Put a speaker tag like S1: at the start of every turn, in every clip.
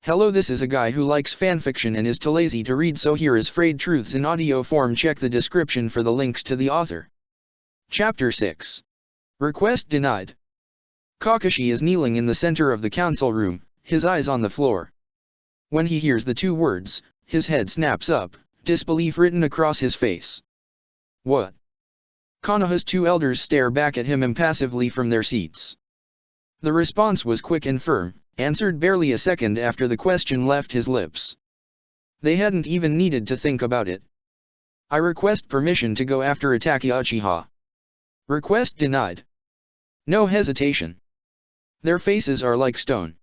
S1: Hello, this is a guy who likes fanfiction and is too lazy to read, so here is Frayed Truths in audio form. Check the description for the links to the author. Chapter 6. Request denied. Kakashi is kneeling in the center of the council room, his eyes on the floor. When he hears the two words, his head snaps up, disbelief written across his face. What? Konoha's two elders stare back at him impassively from their seats. The response was quick and firm, answered barely a second after the question left his lips. They hadn't even needed to think about it. I request permission to go after Itachi Uchiha. Request denied. No hesitation. Their faces are like stone.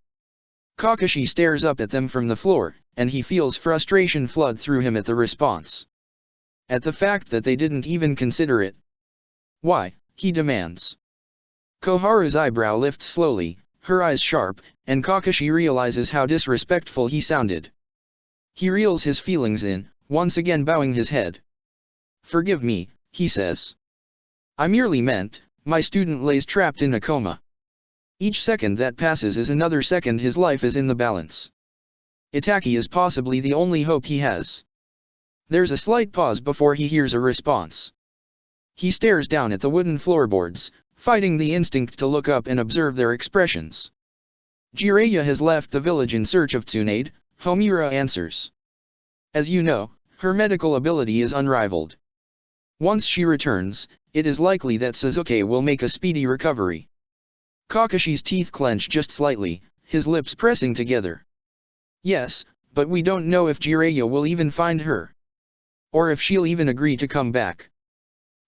S1: Kakashi stares up at them from the floor, and he feels frustration flood through him at the response. At the fact that they didn't even consider it. Why, he demands. Koharu's eyebrow lifts slowly, her eyes sharp, and Kakashi realizes how disrespectful he sounded. He reels his feelings in, once again bowing his head. Forgive me, he says. I merely meant, my student lays trapped in a coma. Each second that passes is another second his life is in the balance. Itachi is possibly the only hope he has. There's a slight pause before he hears a response. He stares down at the wooden floorboards, fighting the instinct to look up and observe their expressions. Jiraiya has left the village in search of Tsunade, Homura answers. As you know, her medical ability is unrivaled. Once she returns, it is likely that Sasuke will make a speedy recovery. Kakashi's teeth clench just slightly, his lips pressing together. Yes, but we don't know if Jiraiya will even find her. Or if she'll even agree to come back.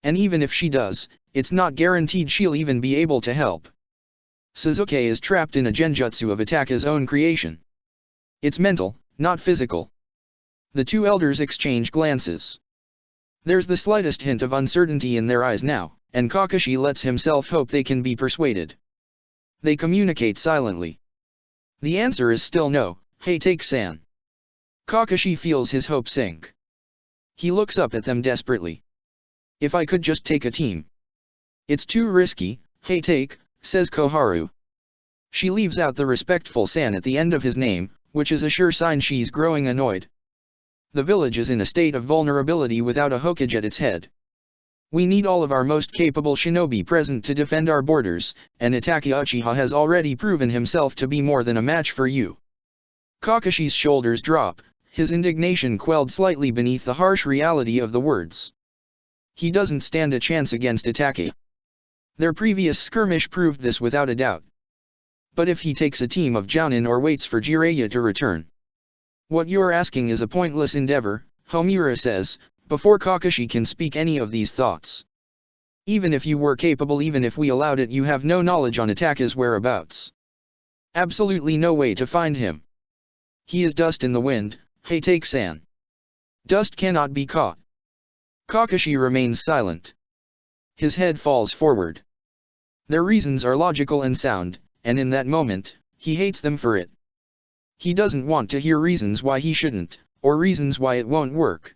S1: And even if she does, it's not guaranteed she'll even be able to help. Sasuke is trapped in a genjutsu of Itachi's own creation. It's mental, not physical. The two elders exchange glances. There's the slightest hint of uncertainty in their eyes now, and Kakashi lets himself hope they can be persuaded. They communicate silently. The answer is still no. Hey, take-san. Kakashi feels his hope sink. He looks up at them desperately. If I could just take a team. It's too risky, hey take, says Koharu. She leaves out the respectful san at the end of his name, which is a sure sign she's growing annoyed. The village is in a state of vulnerability without a Hokage at its head. We need all of our most capable shinobi present to defend our borders, and Itachi Uchiha has already proven himself to be more than a match for you. Kakashi's shoulders drop, his indignation quelled slightly beneath the harsh reality of the words. He doesn't stand a chance against Itachi. Their previous skirmish proved this without a doubt. But if he takes a team of Jounin or waits for Jiraiya to return. What you're asking is a pointless endeavor, Homura says, before Kakashi can speak any of these thoughts. Even if you were capable, even if we allowed it, you have no knowledge on Itachi's whereabouts. Absolutely no way to find him. He is dust in the wind, hey take-san. Dust cannot be caught. Kakashi remains silent. His head falls forward. Their reasons are logical and sound, and in that moment, he hates them for it. He doesn't want to hear reasons why he shouldn't, or reasons why it won't work.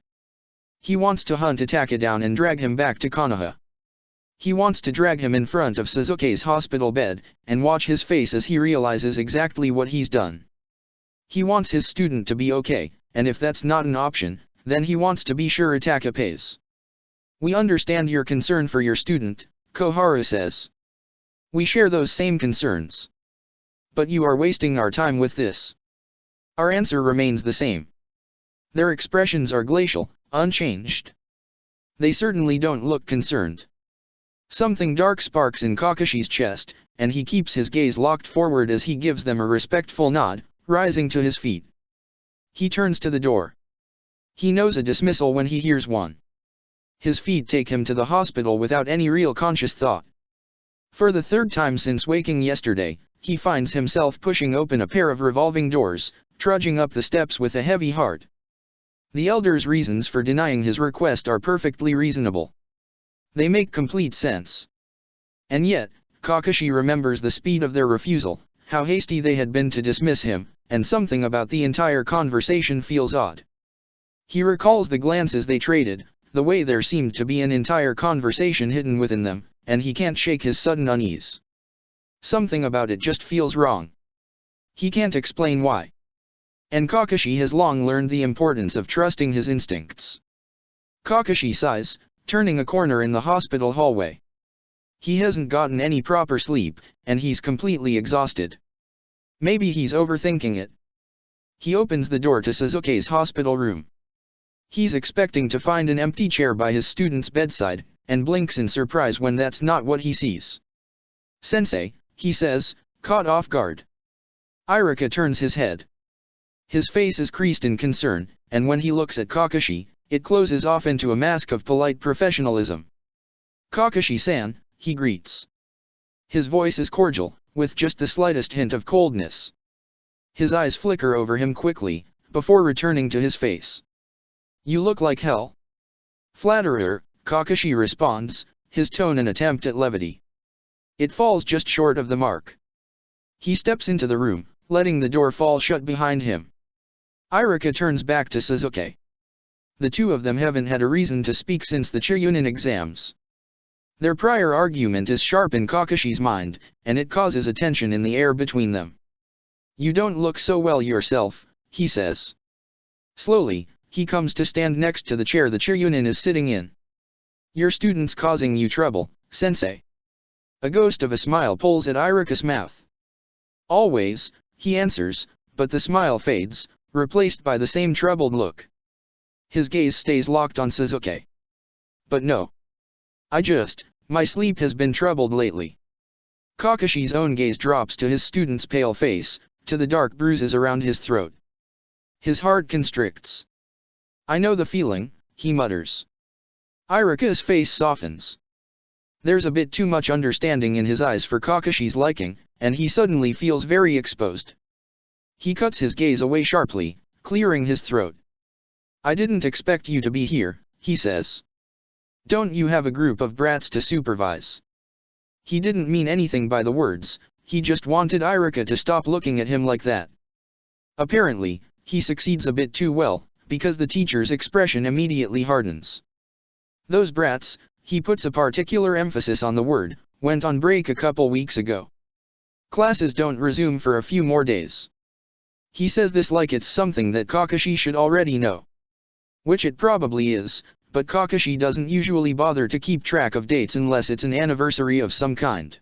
S1: He wants to hunt Itachi down and drag him back to Konoha. He wants to drag him in front of Sasuke's hospital bed, and watch his face as he realizes exactly what he's done. He wants his student to be okay, and if that's not an option, then he wants to be sure Itachi pays. We understand your concern for your student, Koharu says. We share those same concerns. But you are wasting our time with this. Our answer remains the same. Their expressions are glacial, unchanged. They certainly don't look concerned. Something dark sparks in Kakashi's chest, and he keeps his gaze locked forward as he gives them a respectful nod, rising to his feet. He turns to the door. He knows a dismissal when he hears one. His feet take him to the hospital without any real conscious thought. For the third time since waking yesterday, he finds himself pushing open a pair of revolving doors, trudging up the steps with a heavy heart. The elder's reasons for denying his request are perfectly reasonable. They make complete sense. And yet, Kakashi remembers the speed of their refusal, how hasty they had been to dismiss him, and something about the entire conversation feels odd. He recalls the glances they traded, the way there seemed to be an entire conversation hidden within them, and he can't shake his sudden unease. Something about it just feels wrong. He can't explain why. And Kakashi has long learned the importance of trusting his instincts. Kakashi sighs, turning a corner in the hospital hallway. He hasn't gotten any proper sleep, and he's completely exhausted. Maybe he's overthinking it. He opens the door to Sasuke's hospital room. He's expecting to find an empty chair by his student's bedside, and blinks in surprise when that's not what he sees. "Sensei," he says, caught off guard. Iruka turns his head. His face is creased in concern, and when he looks at Kakashi, it closes off into a mask of polite professionalism. "Kakashi-san," he greets. His voice is cordial, with just the slightest hint of coldness. His eyes flicker over him quickly, before returning to his face. "You look like hell." "Flatterer," Kakashi responds, his tone an attempt at levity. It falls just short of the mark. He steps into the room, letting the door fall shut behind him. Iruka turns back to Sasuke. The two of them haven't had a reason to speak since the Chunin exams. Their prior argument is sharp in Kakashi's mind, and it causes a tension in the air between them. "You don't look so well yourself," he says. Slowly, he comes to stand next to the chair the Chunin is sitting in. "Your student's causing you trouble, sensei." A ghost of a smile pulls at Iruka's mouth. "Always," he answers, but the smile fades, replaced by the same troubled look. His gaze stays locked on Sasuke. "But no. My sleep has been troubled lately." Kakashi's own gaze drops to his student's pale face, to the dark bruises around his throat. His heart constricts. "I know the feeling," he mutters. Iruka's face softens. There's a bit too much understanding in his eyes for Kakashi's liking, and he suddenly feels very exposed. He cuts his gaze away sharply, clearing his throat. "I didn't expect you to be here," he says. "Don't you have a group of brats to supervise?" He didn't mean anything by the words, he just wanted Iruka to stop looking at him like that. Apparently, he succeeds a bit too well, because the teacher's expression immediately hardens. "Those brats," he puts a particular emphasis on the word, "went on break a couple weeks ago. Classes don't resume for a few more days." He says this like it's something that Kakashi should already know. Which it probably is, but Kakashi doesn't usually bother to keep track of dates unless it's an anniversary of some kind.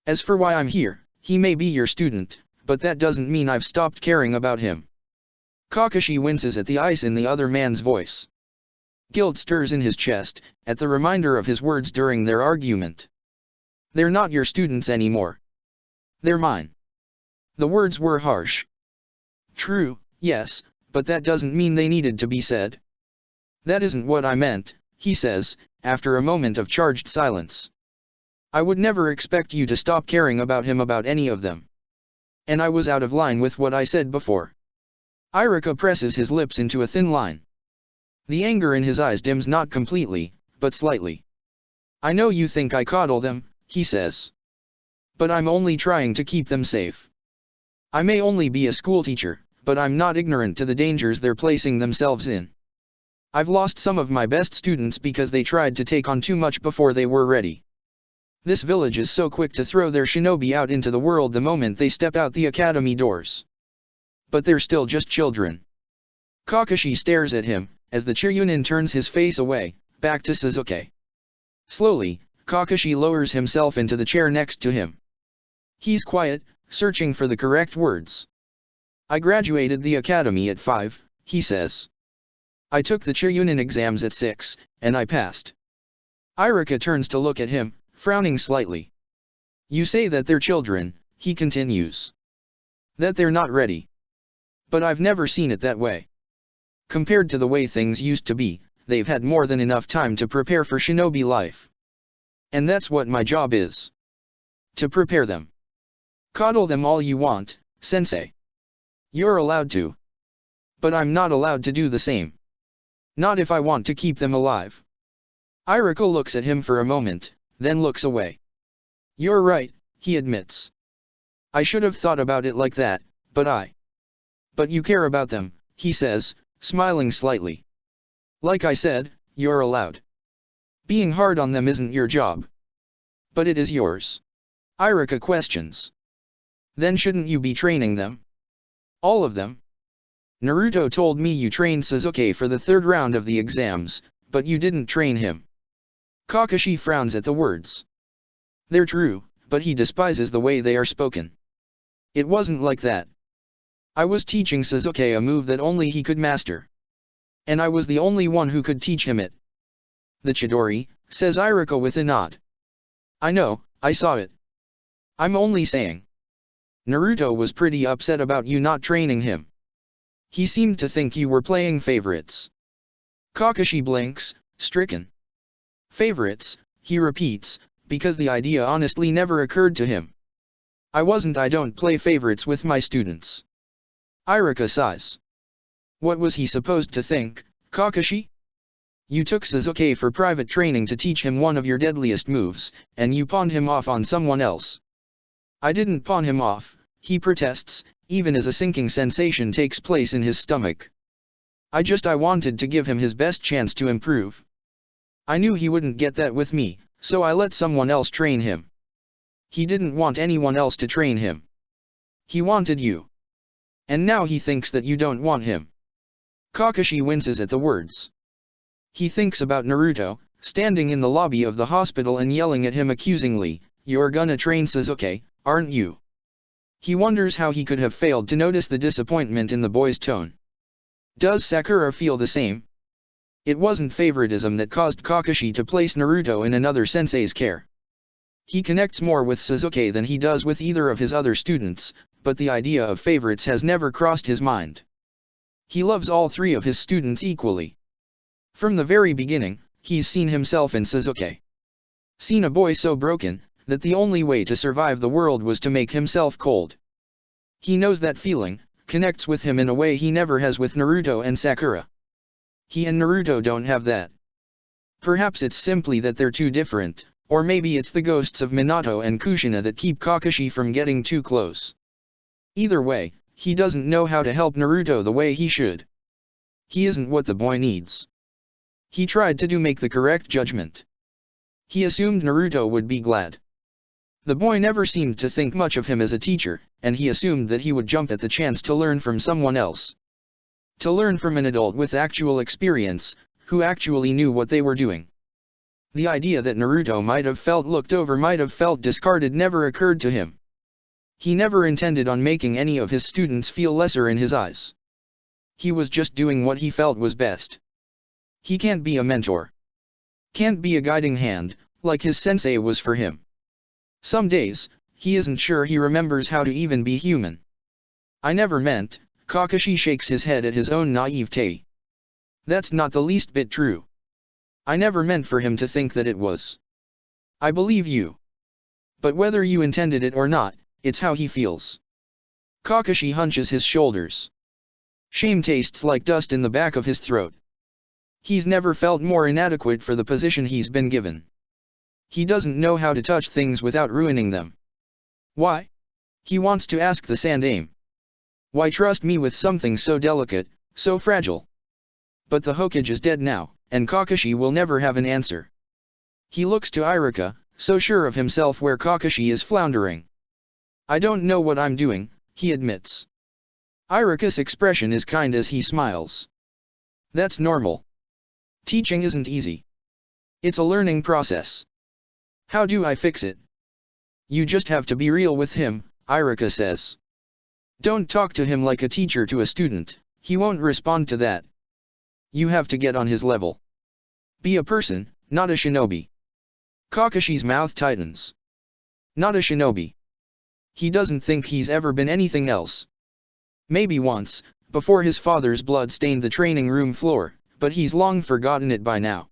S1: "As for why I'm here, he may be your student, but that doesn't mean I've stopped caring about him." Kakashi winces at the ice in the other man's voice. Guilt stirs in his chest, at the reminder of his words during their argument. "They're not your students anymore. They're mine." The words were harsh. "True, yes, but that doesn't mean they needed to be said." "That isn't what I meant," he says, after a moment of charged silence. "I would never expect you to stop caring about him about any of them. And I was out of line with what I said before." Iruka presses his lips into a thin line. The anger in his eyes dims not completely, but slightly. "I know you think I coddle them," he says. "But I'm only trying to keep them safe. I may only be a schoolteacher, but I'm not ignorant to the dangers they're placing themselves in. I've lost some of my best students because they tried to take on too much before they were ready. This village is so quick to throw their shinobi out into the world the moment they step out the academy doors. But they're still just children." Kakashi stares at him, as the Chunin turns his face away, back to Sasuke. Slowly, Kakashi lowers himself into the chair next to him. He's quiet, searching for the correct words. "I graduated the academy at 5, he says. "I took the Chunin exams at 6, and I passed." Iruka turns to look at him, frowning slightly. "You say that they're children," he continues. "That they're not ready. But I've never seen it that way. Compared to the way things used to be, they've had more than enough time to prepare for shinobi life. And that's what my job is. To prepare them. Coddle them all you want, sensei. You're allowed to. But I'm not allowed to do the same. Not if I want to keep them alive." Iruka looks at him for a moment, then looks away. "You're right," he admits. "I should have thought about it like that, But you care about them," he says, smiling slightly. "Like I said, you're allowed. Being hard on them isn't your job." "But it is yours." Iruka questions. "Then shouldn't you be training them? All of them?" Naruto told me you trained Sasuke for the third round of the exams, but you didn't train him. Kakashi frowns at the words. They're true, but he despises the way they are spoken. It wasn't like that. I was teaching Sasuke a move that only he could master. And I was the only one who could teach him it. The Chidori, says Iruka with a nod. I know, I saw it. I'm only saying. Naruto was pretty upset about you not training him. He seemed to think you were playing favorites. Kakashi blinks, stricken. Favorites, he repeats, because the idea honestly never occurred to him. I don't play favorites with my students. Iruka sighs. What was he supposed to think, Kakashi? You took Sasuke for private training to teach him one of your deadliest moves, and you pawned him off on someone else. I didn't pawn him off, he protests, even as a sinking sensation takes place in his stomach. I wanted to give him his best chance to improve. I knew he wouldn't get that with me, so I let someone else train him. He didn't want anyone else to train him. He wanted you. And now he thinks that you don't want him. Kakashi winces at the words. He thinks about Naruto, standing in the lobby of the hospital and yelling at him accusingly, "You're gonna train Sasuke, aren't you?" He wonders how he could have failed to notice the disappointment in the boy's tone. Does Sakura feel the same? It wasn't favoritism that caused Kakashi to place Naruto in another sensei's care. He connects more with Sasuke than he does with either of his other students, but the idea of favorites has never crossed his mind. He loves all three of his students equally. From the very beginning, he's seen himself in Sasuke. Seen a boy so broken, that the only way to survive the world was to make himself cold. He knows that feeling, connects with him in a way he never has with Naruto and Sakura. He and Naruto don't have that. Perhaps it's simply that they're too different, or maybe it's the ghosts of Minato and Kushina that keep Kakashi from getting too close. Either way, he doesn't know how to help Naruto the way he should. He isn't what the boy needs. He tried to make the correct judgment. He assumed Naruto would be glad. The boy never seemed to think much of him as a teacher, and he assumed that he would jump at the chance to learn from someone else. To learn from an adult with actual experience, who actually knew what they were doing. The idea that Naruto might have felt looked over, might have felt discarded, never occurred to him. He never intended on making any of his students feel lesser in his eyes. He was just doing what he felt was best. He can't be a mentor. Can't be a guiding hand, like his sensei was for him. Some days, he isn't sure he remembers how to even be human. I never meant, Kakashi shakes his head at his own naivete. That's not the least bit true. I never meant for him to think that it was. I believe you. But whether you intended it or not, it's how he feels. Kakashi hunches his shoulders. Shame tastes like dust in the back of his throat. He's never felt more inadequate for the position he's been given. He doesn't know how to touch things without ruining them. Why? He wants to ask the Sandaime. Why trust me with something so delicate, so fragile? But the Hokage is dead now, and Kakashi will never have an answer. He looks to Iruka, so sure of himself where Kakashi is floundering. I don't know what I'm doing, he admits. Iruka's expression is kind as he smiles. That's normal. Teaching isn't easy. It's a learning process. How do I fix it? You just have to be real with him, Iruka says. Don't talk to him like a teacher to a student, he won't respond to that. You have to get on his level. Be a person, not a shinobi. Kakashi's mouth tightens. Not a shinobi. He doesn't think he's ever been anything else. Maybe once, before his father's blood stained the training room floor, but he's long forgotten it by now.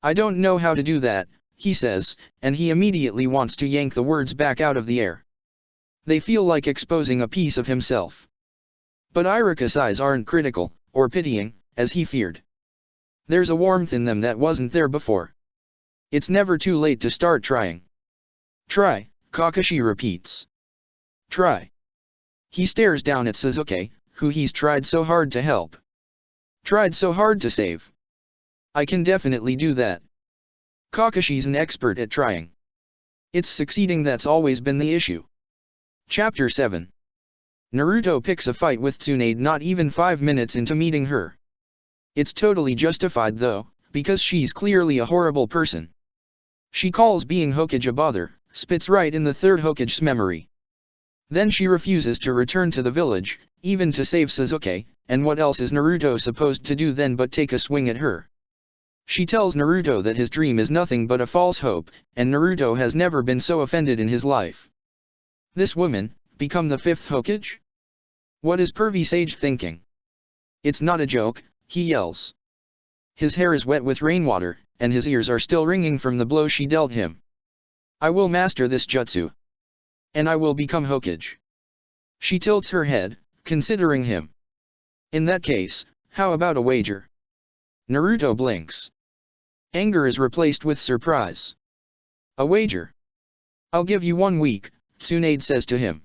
S1: I don't know how to do that, he says, and he immediately wants to yank the words back out of the air. They feel like exposing a piece of himself. But Iruka's eyes aren't critical, or pitying, as he feared. There's a warmth in them that wasn't there before. It's never too late to start trying. Try, Kakashi repeats. Try. He stares down at Sasuke, who he's tried so hard to help. Tried so hard to save. I can definitely do that. Kakashi's an expert at trying. It's succeeding that's always been the issue. Chapter 7. Naruto picks a fight with Tsunade not even 5 minutes into meeting her. It's totally justified though, because she's clearly a horrible person. She calls being Hokage a bother, spits right in the third Hokage's memory. Then she refuses to return to the village, even to save Sasuke, and what else is Naruto supposed to do then but take a swing at her? She tells Naruto that his dream is nothing but a false hope, and Naruto has never been so offended in his life. This woman, become the 5th Hokage? What is Pervy Sage thinking? It's not a joke, he yells. His hair is wet with rainwater, and his ears are still ringing from the blow she dealt him. I will master this jutsu. And I will become Hokage. She tilts her head, considering him. In that case, how about a wager? Naruto blinks. Anger is replaced with surprise. A wager? I'll give you 1 week, Tsunade says to him.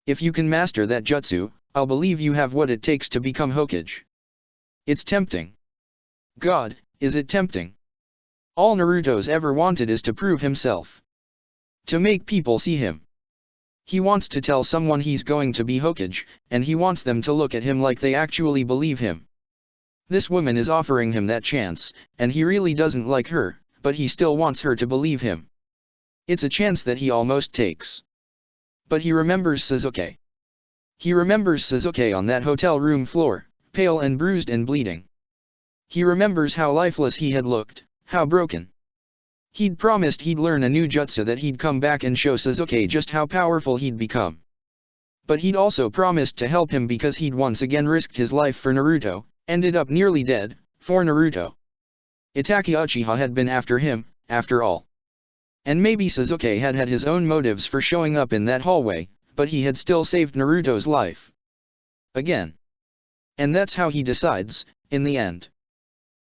S1: If you can master that jutsu, I'll believe you have what it takes to become Hokage. It's tempting. God, is it tempting? All Naruto's ever wanted is to prove himself. To make people see him. He wants to tell someone he's going to be Hokage, and he wants them to look at him like they actually believe him. This woman is offering him that chance, and he really doesn't like her, but he still wants her to believe him. It's a chance that he almost takes. But he remembers Sasuke. He remembers Sasuke on that hotel room floor, pale and bruised and bleeding. He remembers how lifeless he had looked, how broken. He'd promised he'd learn a new jutsu that he'd come back and show Sasuke just how powerful he'd become. But he'd also promised to help him because he'd once again risked his life for Naruto, ended up nearly dead, for Naruto. Itachi Uchiha had been after him, after all. And maybe Sasuke had his own motives for showing up in that hallway, but he had still saved Naruto's life. Again. And that's how he decides, in the end.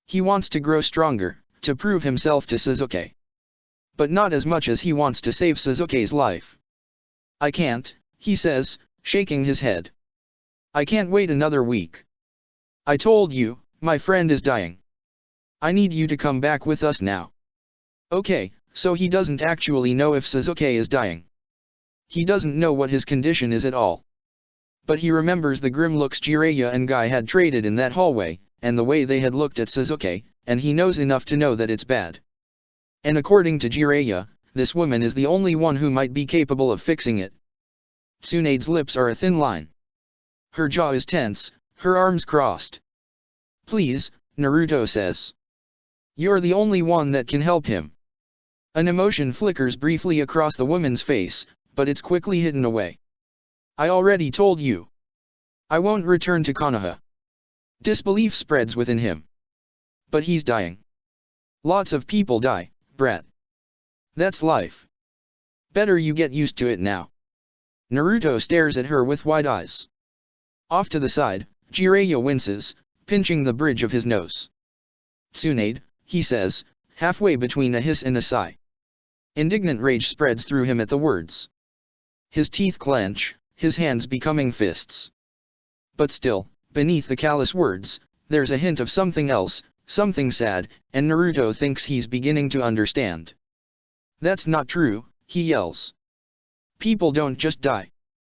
S1: He wants to grow stronger, to prove himself to Sasuke. But not as much as he wants to save Sasuke's life. I can't, he says, shaking his head. I can't wait another week. I told you, my friend is dying. I need you to come back with us now. Okay, so he doesn't actually know if Sasuke is dying. He doesn't know what his condition is at all. But he remembers the grim looks Jiraiya and Guy had traded in that hallway, and the way they had looked at Sasuke, and he knows enough to know that it's bad. And according to Jiraiya, this woman is the only one who might be capable of fixing it. Tsunade's lips are a thin line. Her jaw is tense, her arms crossed. Please, Naruto says. You're the only one that can help him. An emotion flickers briefly across the woman's face, but it's quickly hidden away. I already told you. I won't return to Konoha. Disbelief spreads within him. But he's dying. Lots of people die, brat. That's life. Better you get used to it now. Naruto stares at her with wide eyes. Off to the side, Jiraiya winces, pinching the bridge of his nose. Tsunade, he says, halfway between a hiss and a sigh. Indignant rage spreads through him at the words. His teeth clench, his hands becoming fists. But still, beneath the callous words, there's a hint of something else, something sad, and Naruto thinks he's beginning to understand. That's not true, he yells. People don't just die.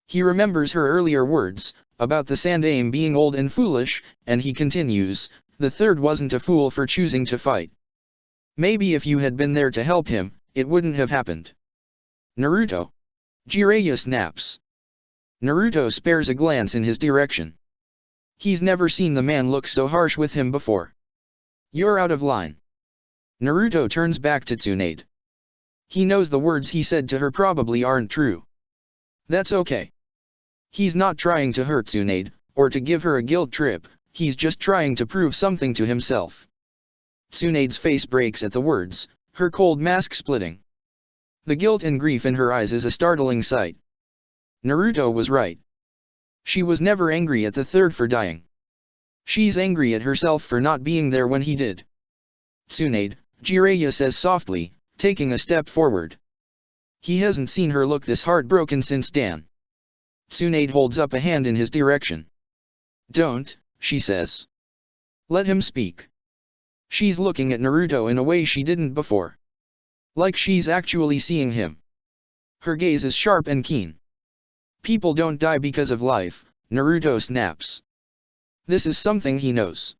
S1: He remembers her earlier words, about the Sandaime being old and foolish, and he continues, the third wasn't a fool for choosing to fight. Maybe if you had been there to help him, it wouldn't have happened. Naruto. Jiraiya snaps. Naruto spares a glance in his direction. He's never seen the man look so harsh with him before. You're out of line. Naruto turns back to Tsunade. He knows the words he said to her probably aren't true. That's okay. He's not trying to hurt Tsunade, or to give her a guilt trip, he's just trying to prove something to himself. Tsunade's face breaks at the words, her cold mask splitting. The guilt and grief in her eyes is a startling sight. Naruto was right. She was never angry at the third for dying. She's angry at herself for not being there when he did. Tsunade, Jiraiya says softly, taking a step forward. He hasn't seen her look this heartbroken since Dan. Tsunade holds up a hand in his direction. Don't, she says. Let him speak. She's looking at Naruto in a way she didn't before. Like she's actually seeing him. Her gaze is sharp and keen. People don't die because of life, Naruto snaps. This is something he knows.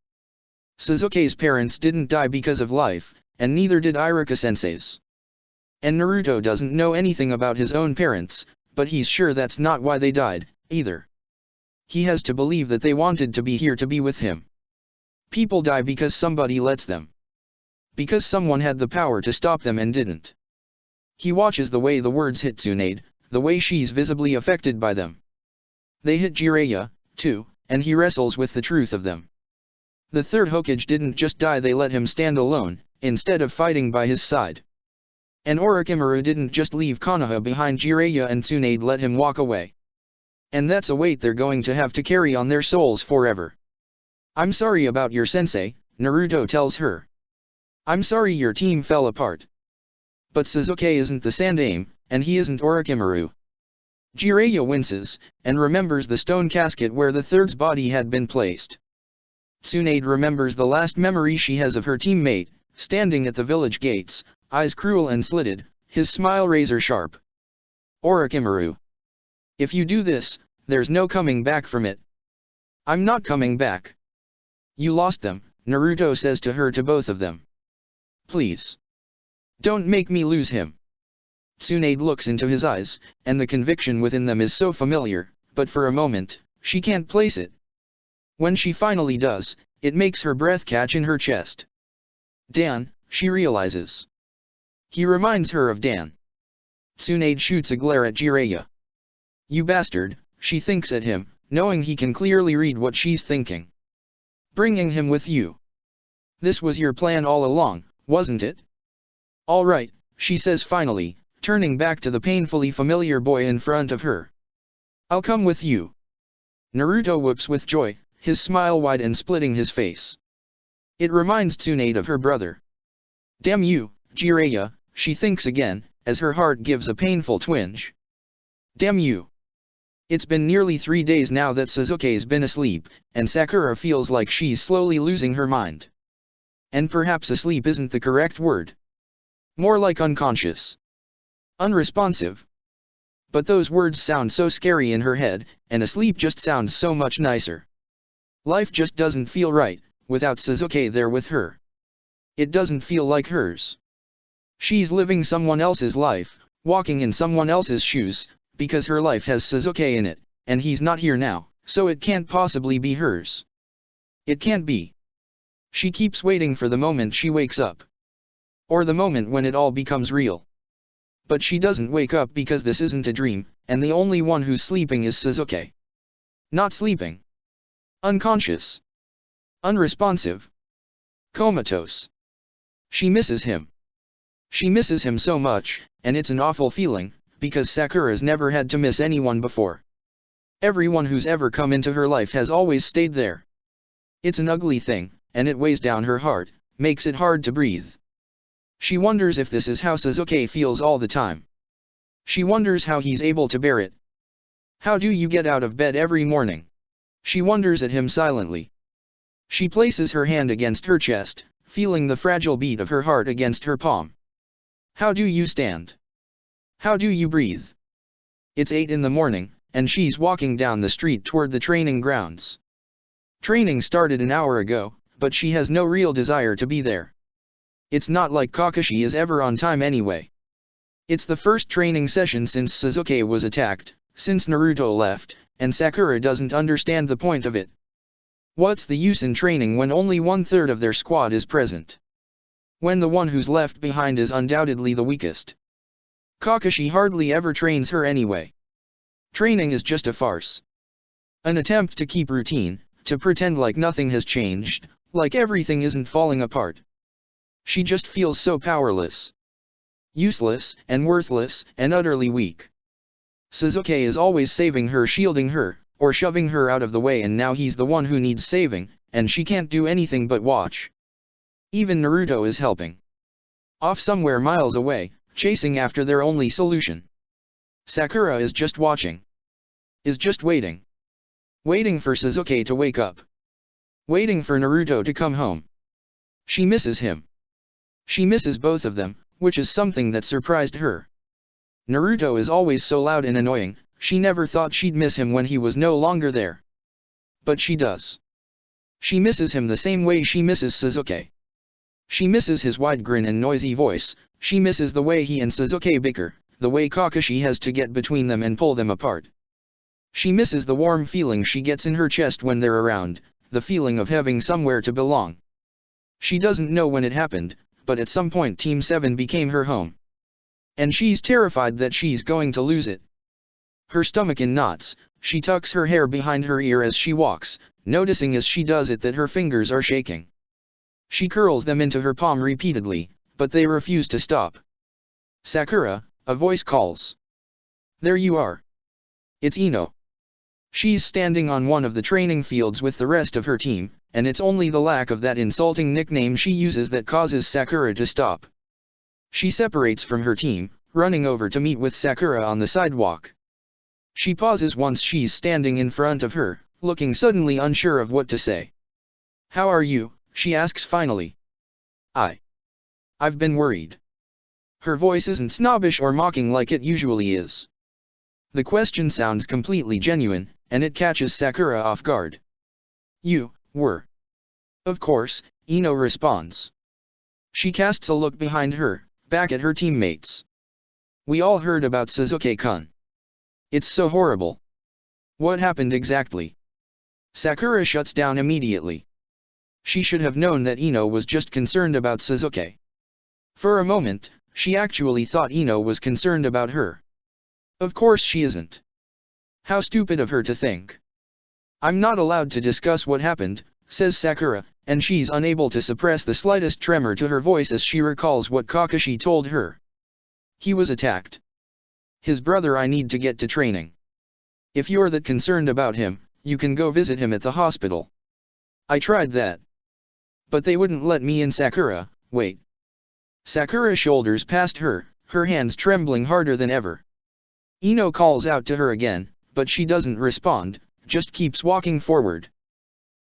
S1: Sasuke's parents didn't die because of life, and neither did Iruka-sensei's. And Naruto doesn't know anything about his own parents, but he's sure that's not why they died, either. He has to believe that they wanted to be here to be with him. People die because somebody lets them. Because someone had the power to stop them and didn't. He watches the way the words hit Tsunade, the way she's visibly affected by them. They hit Jiraiya, too, and he wrestles with the truth of them. The third Hokage didn't just die, they let him stand alone, instead of fighting by his side. And Orochimaru didn't just leave Konoha behind, Jiraiya and Tsunade let him walk away. And that's a weight they're going to have to carry on their souls forever. I'm sorry about your sensei, Naruto tells her. I'm sorry your team fell apart. But Sasuke isn't the Sandaime, and he isn't Orochimaru. Jiraiya winces, and remembers the stone casket where the third's body had been placed. Tsunade remembers the last memory she has of her teammate, standing at the village gates, eyes cruel and slitted, his smile razor sharp. Orochimaru. If you do this, there's no coming back from it. I'm not coming back. You lost them, Naruto says to her, to both of them. Please. Don't make me lose him. Tsunade looks into his eyes, and the conviction within them is so familiar, but for a moment, she can't place it. When she finally does, it makes her breath catch in her chest. Dan, she realizes. He reminds her of Dan. Tsunade shoots a glare at Jiraiya. You bastard, she thinks at him, knowing he can clearly read what she's thinking. Bringing him with you. This was your plan all along, wasn't it? All right, she says finally, turning back to the painfully familiar boy in front of her. I'll come with you. Naruto whoops with joy, his smile wide and splitting his face. It reminds Tsunade of her brother. Damn you, Jiraiya, she thinks again, as her heart gives a painful twinge. Damn you. It's been nearly 3 days now that Sasuke's been asleep, and Sakura feels like she's slowly losing her mind. And perhaps asleep isn't the correct word. More like unconscious. Unresponsive. But those words sound so scary in her head, and asleep just sounds so much nicer. Life just doesn't feel right, without Sasuke there with her. It doesn't feel like hers. She's living someone else's life, walking in someone else's shoes, because her life has Sasuke in it, and he's not here now, so it can't possibly be hers. It can't be. She keeps waiting for the moment she wakes up. Or the moment when it all becomes real. But she doesn't wake up because this isn't a dream, and the only one who's sleeping is Sasuke. Not sleeping. Unconscious. Unresponsive. Comatose. She misses him. She misses him so much, and it's an awful feeling, because Sakura's never had to miss anyone before. Everyone who's ever come into her life has always stayed there. It's an ugly thing, and it weighs down her heart, makes it hard to breathe. She wonders if this is how Sasuke feels all the time. She wonders how he's able to bear it. How do you get out of bed every morning? She wonders at him silently. She places her hand against her chest, feeling the fragile beat of her heart against her palm. How do you stand? How do you breathe? It's 8 in the morning, and she's walking down the street toward the training grounds. Training started an hour ago, but she has no real desire to be there. It's not like Kakashi is ever on time anyway. It's the first training session since Sasuke was attacked, since Naruto left, and Sakura doesn't understand the point of it. What's the use in training when only 1/3 of their squad is present? When the one who's left behind is undoubtedly the weakest. Kakashi hardly ever trains her anyway. Training is just a farce. An attempt to keep routine, to pretend like nothing has changed, like everything isn't falling apart. She just feels so powerless. Useless, and worthless, and utterly weak. Sasuke is always saving her, shielding her, or shoving her out of the way, and now he's the one who needs saving, and she can't do anything but watch. Even Naruto is helping. Off somewhere miles away, chasing after their only solution. Sakura is just watching. Is just waiting. Waiting for Sasuke to wake up. Waiting for Naruto to come home. She misses him. She misses both of them, which is something that surprised her. Naruto is always so loud and annoying, She never thought she'd miss him when he was no longer there. But she does. She misses him the same way she misses Sasuke. She misses his wide grin and noisy voice, she misses the way he and Sasuke bicker, the way Kakashi has to get between them and pull them apart. She misses the warm feeling she gets in her chest when they're around, the feeling of having somewhere to belong. She doesn't know when it happened, but at some point Team 7 became her home. And she's terrified that she's going to lose it. Her stomach in knots, she tucks her hair behind her ear as she walks, noticing as she does it that her fingers are shaking. She curls them into her palm repeatedly, but they refuse to stop. Sakura, a voice calls. There you are. It's Ino. She's standing on one of the training fields with the rest of her team, and it's only the lack of that insulting nickname she uses that causes Sakura to stop. She separates from her team, running over to meet with Sakura on the sidewalk. She pauses once she's standing in front of her, looking suddenly unsure of what to say. How are you? She asks finally. I've been worried. Her voice isn't snobbish or mocking like it usually is. The question sounds completely genuine, and it catches Sakura off guard. You were. Of course, Ino responds. She casts a look behind her, back at her teammates. We all heard about Sasuke-kun. It's so horrible. What happened exactly? Sakura shuts down immediately. She should have known that Ino was just concerned about Sasuke. For a moment, she actually thought Ino was concerned about her. Of course she isn't. How stupid of her to think. I'm not allowed to discuss what happened, says Sakura, and she's unable to suppress the slightest tremor to her voice as she recalls what Kakashi told her. He was attacked. His brother. I need to get to training. If you're that concerned about him, you can go visit him at the hospital. I tried that. But they wouldn't let me in. Sakura, wait. Sakura shoulders past her, her hands trembling harder than ever. Ino calls out to her again, but she doesn't respond, just keeps walking forward.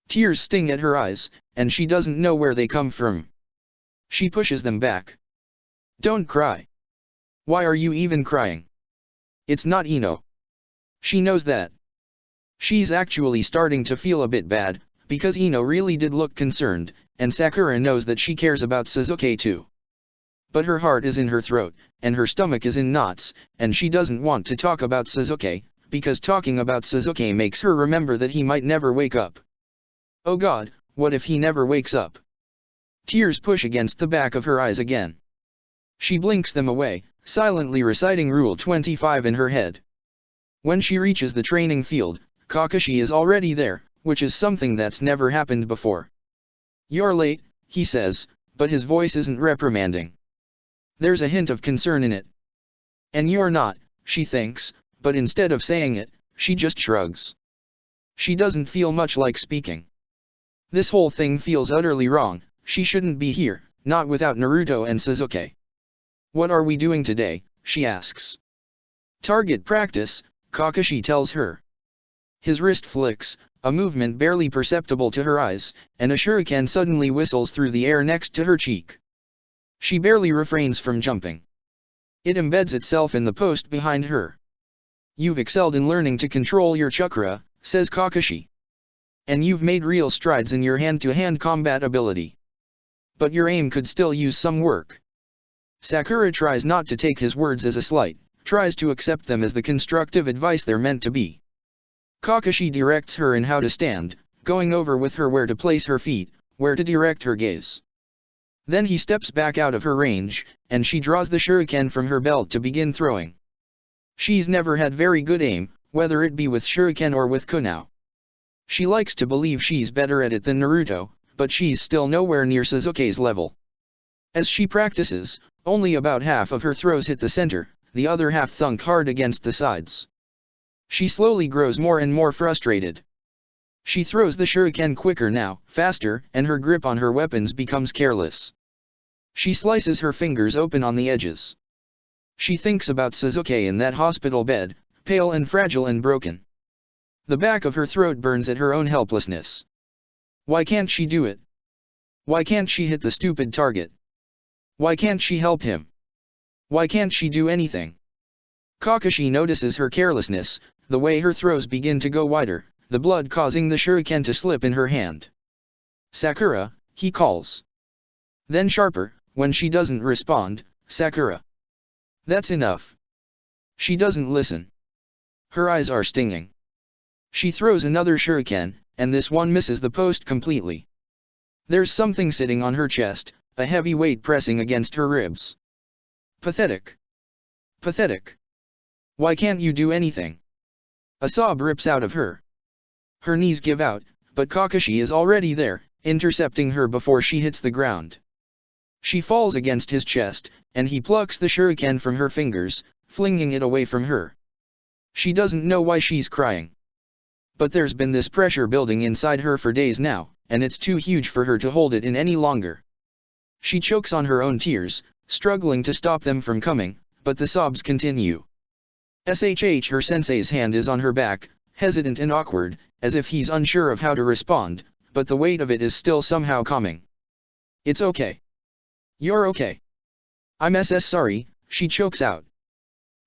S1: Tears sting at her eyes, and she doesn't know where they come from. She pushes them back. Don't cry. Why are you even crying? It's not Ino. She knows that. She's actually starting to feel a bit bad, because Ino really did look concerned, and Sakura knows that she cares about Sasuke too. But her heart is in her throat, and her stomach is in knots, and she doesn't want to talk about Sasuke, because talking about Sasuke makes her remember that he might never wake up. Oh God, what if he never wakes up? Tears push against the back of her eyes again. She blinks them away, silently reciting Rule 25 in her head. When she reaches the training field, Kakashi is already there, which is something that's never happened before. You're late, he says, but his voice isn't reprimanding. There's a hint of concern in it. And you're not, she thinks, but instead of saying it, she just shrugs. She doesn't feel much like speaking. This whole thing feels utterly wrong. She shouldn't be here, not without Naruto and Sasuke. What are we doing today? She asks. Target practice, Kakashi tells her. His wrist flicks, a movement barely perceptible to her eyes, and a shuriken suddenly whistles through the air next to her cheek. She barely refrains from jumping. It embeds itself in the post behind her. You've excelled in learning to control your chakra, says Kakashi. And you've made real strides in your hand-to-hand combat ability. But your aim could still use some work. Sakura tries not to take his words as a slight, tries to accept them as the constructive advice they're meant to be. Kakashi directs her in how to stand, going over with her where to place her feet, where to direct her gaze. Then he steps back out of her range, and she draws the shuriken from her belt to begin throwing. She's never had very good aim, whether it be with shuriken or with kunai. She likes to believe she's better at it than Naruto, but she's still nowhere near Sasuke's level. As she practices, only about half of her throws hit the center, the other half thunk hard against the sides. She slowly grows more and more frustrated. She throws the shuriken quicker now, faster, and her grip on her weapons becomes careless. She slices her fingers open on the edges. She thinks about Sasuke in that hospital bed, pale and fragile and broken. The back of her throat burns at her own helplessness. Why can't she do it? Why can't she hit the stupid target? Why can't she help him? Why can't she do anything? Kakashi notices her carelessness, the way her throws begin to go wider, the blood causing the shuriken to slip in her hand. "Sakura," he calls. Then sharper, when she doesn't respond, "Sakura." "That's enough." She doesn't listen. Her eyes are stinging. She throws another shuriken, and this one misses the post completely. There's something sitting on her chest, a heavy weight pressing against her ribs. Pathetic. Pathetic. Why can't you do anything? A sob rips out of her. Her knees give out, but Kakashi is already there, intercepting her before she hits the ground. She falls against his chest, and he plucks the shuriken from her fingers, flinging it away from her. She doesn't know why she's crying. But there's been this pressure building inside her for days now, and it's too huge for her to hold it in any longer. She chokes on her own tears, struggling to stop them from coming, but the sobs continue. Her sensei's hand is on her back, hesitant and awkward, as if he's unsure of how to respond, but the weight of it is still somehow calming. "It's okay. You're okay. I'm sorry," she chokes out.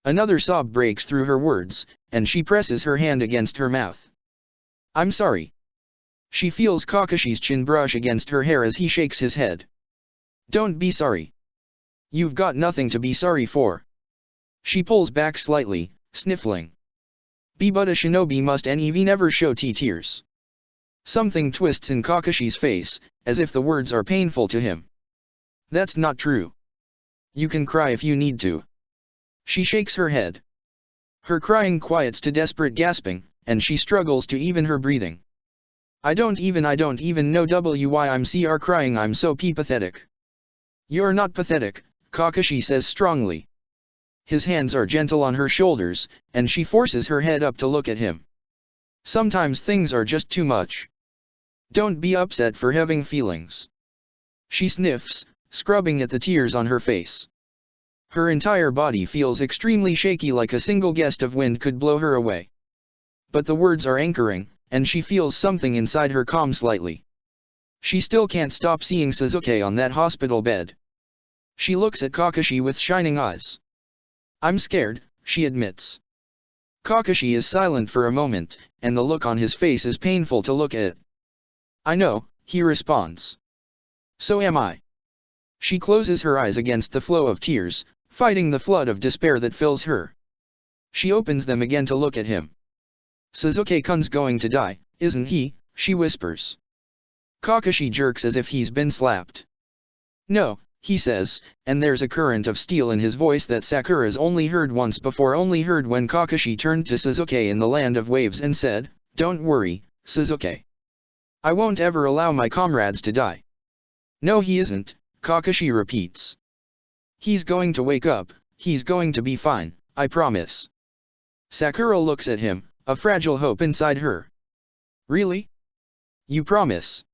S1: Another sob breaks through her words, and she presses her hand against her mouth. "I'm sorry." She feels Kakashi's chin brush against her hair as he shakes his head. "Don't be sorry. You've got nothing to be sorry for." She pulls back slightly, sniffling. But a shinobi must never show tears. Something twists in Kakashi's face, as if the words are painful to him. "That's not true. You can cry if you need to." She shakes her head. Her crying quiets to desperate gasping, and she struggles to even her breathing. I don't even know why I'm crying, I'm so pathetic." "You're not pathetic," Kakashi says strongly. His hands are gentle on her shoulders, and she forces her head up to look at him. "Sometimes things are just too much. Don't be upset for having feelings." She sniffs, scrubbing at the tears on her face. Her entire body feels extremely shaky, like a single gust of wind could blow her away. But the words are anchoring, and she feels something inside her calm slightly. She still can't stop seeing Sasuke on that hospital bed. She looks at Kakashi with shining eyes. "I'm scared," she admits. Kakashi is silent for a moment, and the look on his face is painful to look at. "I know," he responds. "So am I." She closes her eyes against the flow of tears, fighting the flood of despair that fills her. She opens them again to look at him. "Sasuke-kun's going to die, isn't he?" she whispers. Kakashi jerks as if he's been slapped. "No," he says, and there's a current of steel in his voice that Sakura's only heard once before, only heard when Kakashi turned to Sasuke in the Land of Waves and said, "Don't worry, Sasuke. I won't ever allow my comrades to die." "No, he isn't," Kakashi repeats. "He's going to wake up, he's going to be fine, I promise." Sakura looks at him, a fragile hope inside her. "Really? You promise?"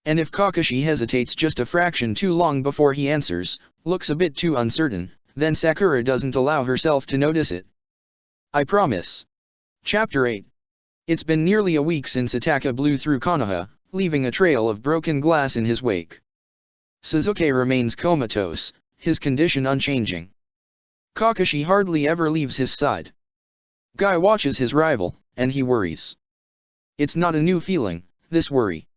S1: And if Kakashi hesitates just a fraction too long before he answers, looks a bit too uncertain, then Sakura doesn't allow herself to notice it. "I promise." Chapter 8. It's been nearly a week since Ataka blew through Konoha, leaving a trail of broken glass in his wake. Sasuke remains comatose, his condition unchanging. Kakashi hardly ever leaves his side. Guy watches his rival, and he worries. It's not a new feeling, this worry.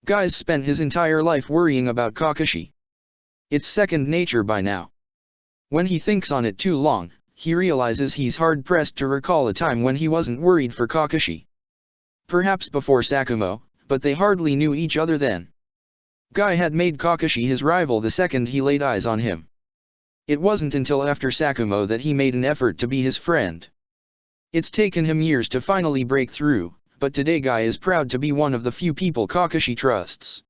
S1: Guy's spent his entire life worrying about Kakashi. It's second nature by now. When he thinks on it too long, he realizes he's hard-pressed to recall a time when he wasn't worried for Kakashi. Perhaps before Sakumo, but they hardly knew each other then. Guy had made Kakashi his rival the second he laid eyes on him. It wasn't until after Sakumo that he made an effort to be his friend. It's taken him years to finally break through, but today Guy is proud to be one of the few people Kakashi trusts.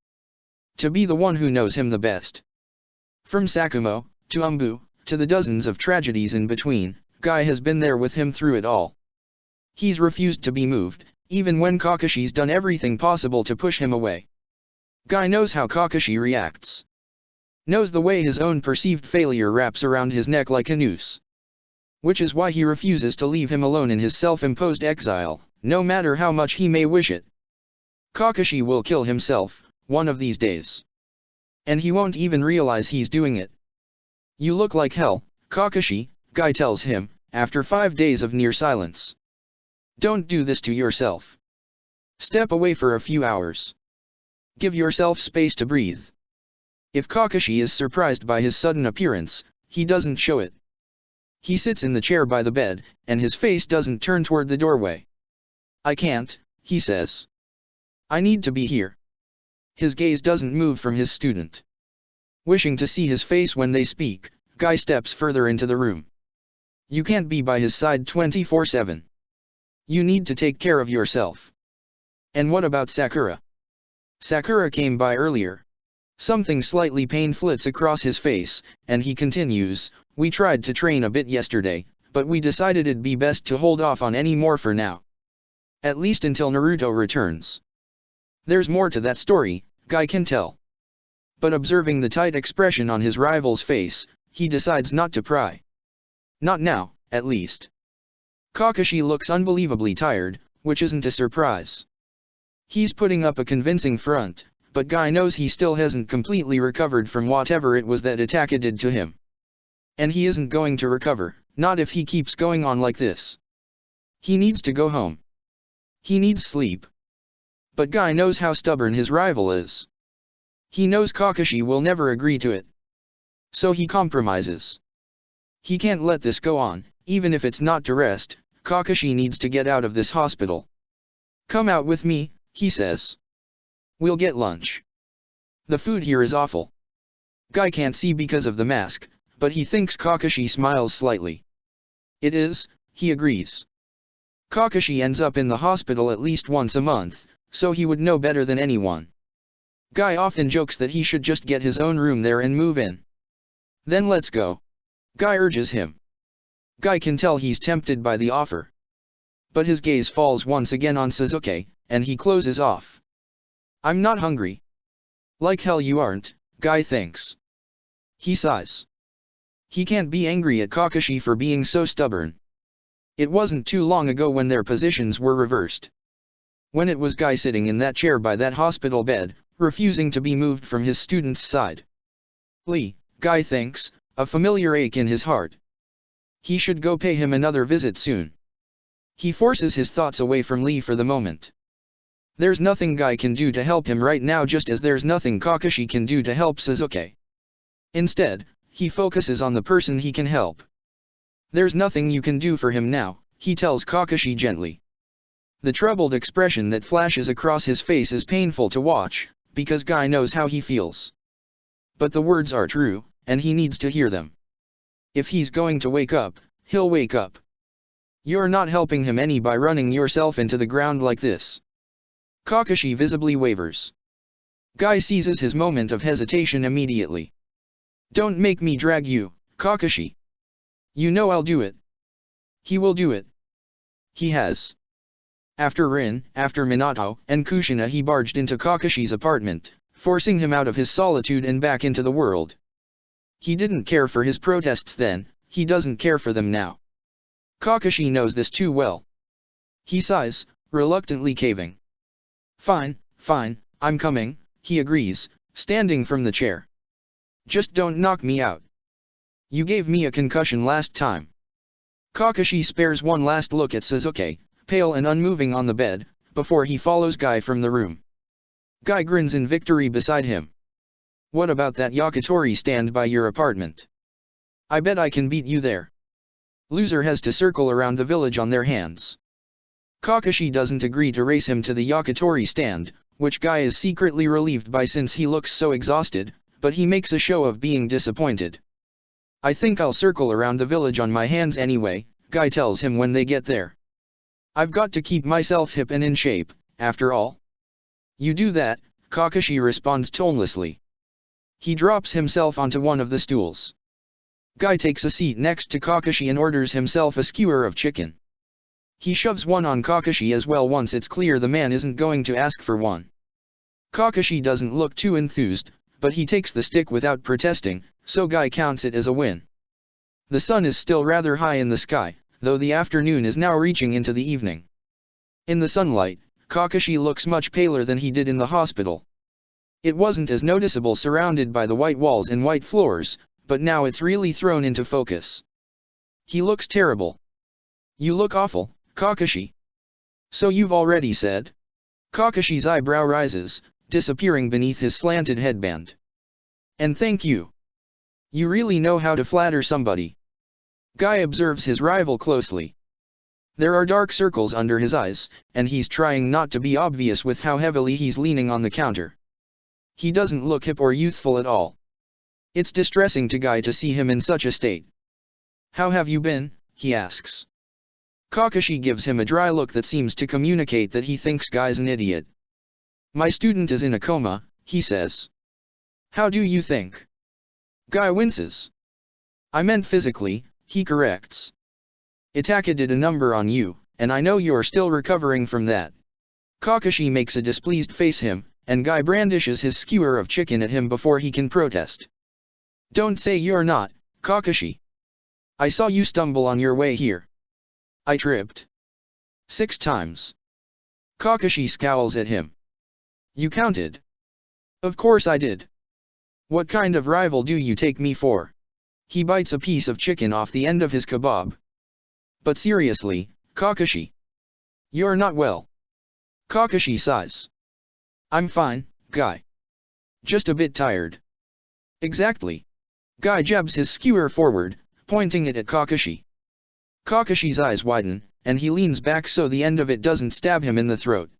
S1: To be the one who knows him the best. From Sakumo, to Umbu, to the dozens of tragedies in between, Guy has been there with him through it all. He's refused to be moved, even when Kakashi's done everything possible to push him away. Guy knows how Kakashi reacts. Knows the way his own perceived failure wraps around his neck like a noose. Which is why he refuses to leave him alone in his self-imposed exile, no matter how much he may wish it. Kakashi will kill himself, one of these days. And he won't even realize he's doing it. "You look like hell, Kakashi," Guy tells him, after 5 days of near silence. Don't do this to yourself. Step away for a few hours. Give yourself space to breathe. If Kakashi is surprised by his sudden appearance, he doesn't show it. He sits in the chair by the bed, and his face doesn't turn toward the doorway. I can't, he says. I need to be here. His gaze doesn't move from his student. Wishing to see his face when they speak, Guy steps further into the room. You can't be by his side 24/7. You need to take care of yourself. And what about Sakura? Sakura came by earlier. Something slightly pained flits across his face, and he continues, we tried to train a bit yesterday, but we decided it'd be best to hold off on any more for now. At least until Naruto returns. There's more to that story, Guy can tell. But observing the tight expression on his rival's face, he decides not to pry. Not now, at least. Kakashi looks unbelievably tired, which isn't a surprise. He's putting up a convincing front, but Guy knows he still hasn't completely recovered from whatever it was that Itaka did to him. And he isn't going to recover, not if he keeps going on like this. He needs to go home. He needs sleep. But Guy knows how stubborn his rival is. He knows Kakashi will never agree to it. So he compromises. He can't let this go on, even if it's not to rest. Kakashi needs to get out of this hospital. Come out with me, he says. We'll get lunch. The food here is awful. Guy can't see because of the mask, but he thinks Kakashi smiles slightly. It is, he agrees. Kakashi ends up in the hospital at least once a month, so he would know better than anyone. Guy often jokes that he should just get his own room there and move in. Then let's go. Guy urges him. Guy can tell he's tempted by the offer. But his gaze falls once again on Sasuke, and he closes off. I'm not hungry. Like hell you aren't, Guy thinks. He sighs. He can't be angry at Kakashi for being so stubborn. It wasn't too long ago when their positions were reversed. When it was Guy sitting in that chair by that hospital bed, refusing to be moved from his student's side. Guy thinks, a familiar ache in his heart. He should go pay him another visit soon. He forces his thoughts away from Lee for the moment. There's nothing Guy can do to help him right now, just as there's nothing Kakashi can do to help Sasuke. Instead, he focuses on the person he can help. There's nothing you can do for him now, he tells Kakashi gently. The troubled expression that flashes across his face is painful to watch, because Guy knows how he feels. But the words are true, and he needs to hear them. If he's going to wake up, he'll wake up. You're not helping him any by running yourself into the ground like this. Kakashi visibly wavers. Guy seizes his moment of hesitation immediately. Don't make me drag you, Kakashi. You know I'll do it. He will do it. He has. After Rin, after Minato, and Kushina, he barged into Kakashi's apartment, forcing him out of his solitude and back into the world. He didn't care for his protests then, he doesn't care for them now. Kakashi knows this too well. He sighs, reluctantly caving. Fine, I'm coming, he agrees, standing from the chair. Just don't knock me out. You gave me a concussion last time. Kakashi spares one last look at Sasuke, pale and unmoving on the bed, before he follows Guy from the room. Guy grins in victory beside him. What about that yakitori stand by your apartment? I bet I can beat you there. Loser has to circle around the village on their hands. Kakashi doesn't agree to race him to the yakitori stand, which Guy is secretly relieved by since he looks so exhausted, but he makes a show of being disappointed. I think I'll circle around the village on my hands anyway, Guy tells him when they get there. I've got to keep myself hip and in shape, after all. You do that, Kakashi responds tonelessly. He drops himself onto one of the stools. Guy takes a seat next to Kakashi and orders himself a skewer of chicken. He shoves one on Kakashi as well once it's clear the man isn't going to ask for one. Kakashi doesn't look too enthused, but he takes the stick without protesting, so Guy counts it as a win. The sun is still rather high in the sky, though the afternoon is now reaching into the evening. In the sunlight, Kakashi looks much paler than he did in the hospital. It wasn't as noticeable surrounded by the white walls and white floors, but now it's really thrown into focus. He looks terrible. You look awful, Kakashi. So you've already said? Kakashi's eyebrow rises, disappearing beneath his slanted headband. And thank you. You really know how to flatter somebody. Guy observes his rival closely. There are dark circles under his eyes, and he's trying not to be obvious with how heavily he's leaning on the counter. He doesn't look hip or youthful at all. It's distressing to Guy to see him in such a state. How have you been? He asks. Kakashi gives him a dry look that seems to communicate that he thinks Guy's an idiot. My student is in a coma, he says. How do you think? Guy winces. I meant physically, he corrects. Itaka did a number on you, and I know you're still recovering from that. Kakashi makes a displeased face and Guy brandishes his skewer of chicken at him before he can protest. Don't say you're not, Kakashi. I saw you stumble on your way here. I tripped. 6 times. Kakashi scowls at him. You counted? Of course I did. What kind of rival do you take me for? He bites a piece of chicken off the end of his kebab. But seriously, Kakashi. You're not well. Kakashi sighs. I'm fine, Guy. Just a bit tired. Exactly. Guy jabs his skewer forward, pointing it at Kakashi. Kakashi's eyes widen, and he leans back so the end of it doesn't stab him in the throat.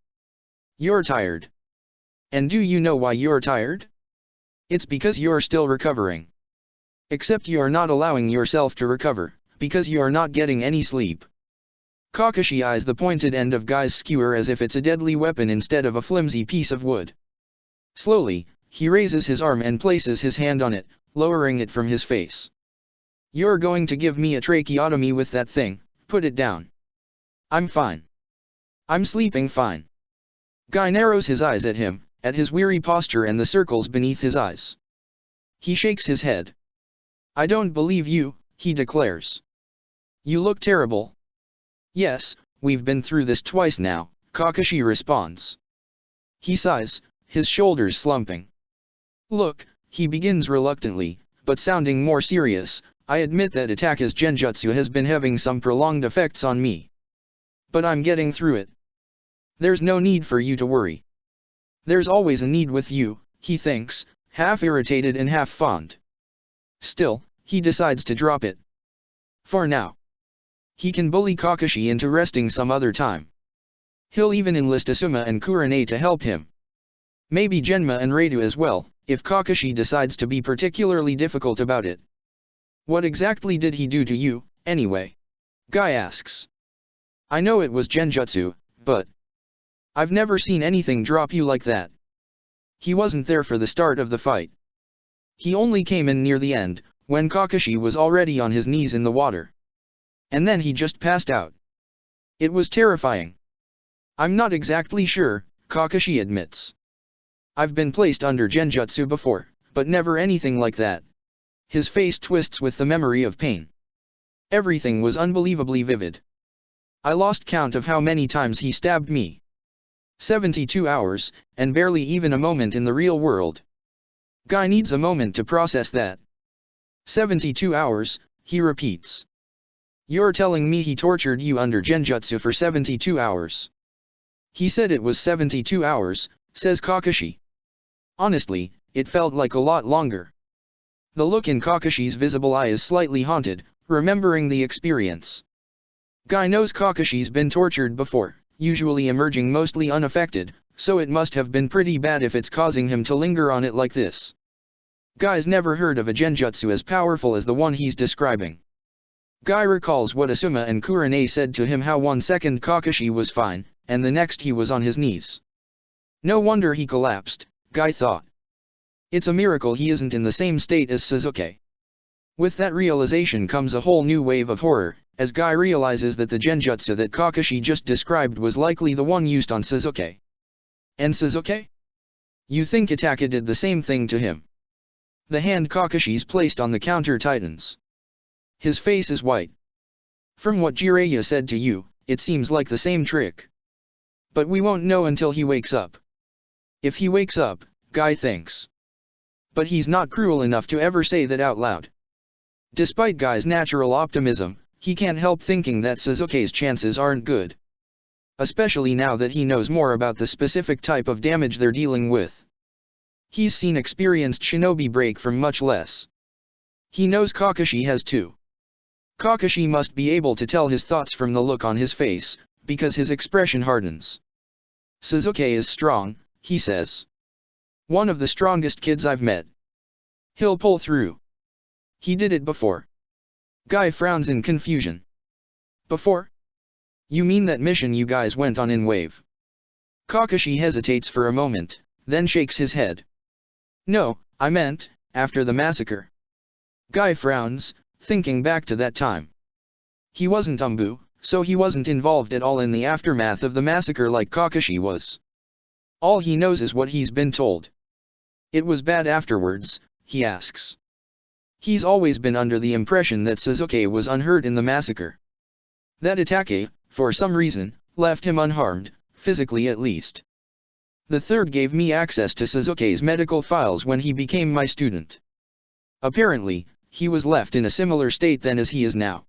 S1: You're tired. And do you know why you're tired? It's because you're still recovering. Except you're not allowing yourself to recover, because you're not getting any sleep. Kakashi eyes the pointed end of Guy's skewer as if it's a deadly weapon instead of a flimsy piece of wood. Slowly, he raises his arm and places his hand on it, lowering it from his face. You're going to give me a tracheotomy with that thing, put it down. I'm fine. I'm sleeping fine. Guy narrows his eyes at him, at his weary posture and the circles beneath his eyes. He shakes his head. I don't believe you, he declares. You look terrible. Yes, we've been through this twice now, Kakashi responds. He sighs, his shoulders slumping. Look, he begins reluctantly, but sounding more serious, I admit that Itaka's genjutsu has been having some prolonged effects on me. But I'm getting through it. There's no need for you to worry. There's always a need with you, he thinks, half irritated and half fond. Still, he decides to drop it. For now. He can bully Kakashi into resting some other time. He'll even enlist Asuma and Kurane to help him. Maybe Genma and Reidu as well, if Kakashi decides to be particularly difficult about it. What exactly did he do to you, anyway? Guy asks. I know it was genjutsu, but I've never seen anything drop you like that. He wasn't there for the start of the fight. He only came in near the end, when Kakashi was already on his knees in the water. And then he just passed out. It was terrifying. I'm not exactly sure, Kakashi admits. I've been placed under genjutsu before, but never anything like that. His face twists with the memory of pain. Everything was unbelievably vivid. I lost count of how many times he stabbed me. 72 hours, and barely even a moment in the real world. Guy needs a moment to process that. 72 hours, he repeats. You're telling me he tortured you under genjutsu for 72 hours. He said it was 72 hours, says Kakashi. Honestly, it felt like a lot longer. The look in Kakashi's visible eye is slightly haunted, remembering the experience. Guy knows Kakashi's been tortured before, usually emerging mostly unaffected, so it must have been pretty bad if it's causing him to linger on it like this. Guy's never heard of a genjutsu as powerful as the one he's describing. Guy recalls what Asuma and Kurane said to him, how 1 second Kakashi was fine, and the next he was on his knees. No wonder he collapsed, Guy thought. It's a miracle he isn't in the same state as Sasuke. With that realization comes a whole new wave of horror, as Guy realizes that the genjutsu that Kakashi just described was likely the one used on Sasuke. And Sasuke? You think Itaka did the same thing to him? The hand Kakashi's placed on the counter tightens. His face is white. From what Jiraiya said to you, it seems like the same trick. But we won't know until he wakes up. If he wakes up, Guy thinks. But he's not cruel enough to ever say that out loud. Despite Guy's natural optimism, He can't help thinking that Sasuke's chances aren't good. Especially now that he knows more about the specific type of damage they're dealing with. He's seen experienced shinobi break from much less. He knows Kakashi has too. Kakashi must be able to tell his thoughts from the look on his face, because his expression hardens. Sasuke is strong, he says. One of the strongest kids I've met. He'll pull through. He did it before. Guy frowns in confusion. Before? You mean that mission you guys went on in Wave? Kakashi hesitates for a moment, then shakes his head. No, I meant, after the massacre. Guy frowns, thinking back to that time. He wasn't Umbu, so he wasn't involved at all in the aftermath of the massacre like Kakashi was. All he knows is what he's been told. It was bad afterwards, he asks. He's always been under the impression that Sasuke was unhurt in the massacre. That Itachi, for some reason, left him unharmed, physically at least. The third gave me access to Sasuke's medical files when he became my student. Apparently, he was left in a similar state then as he is now.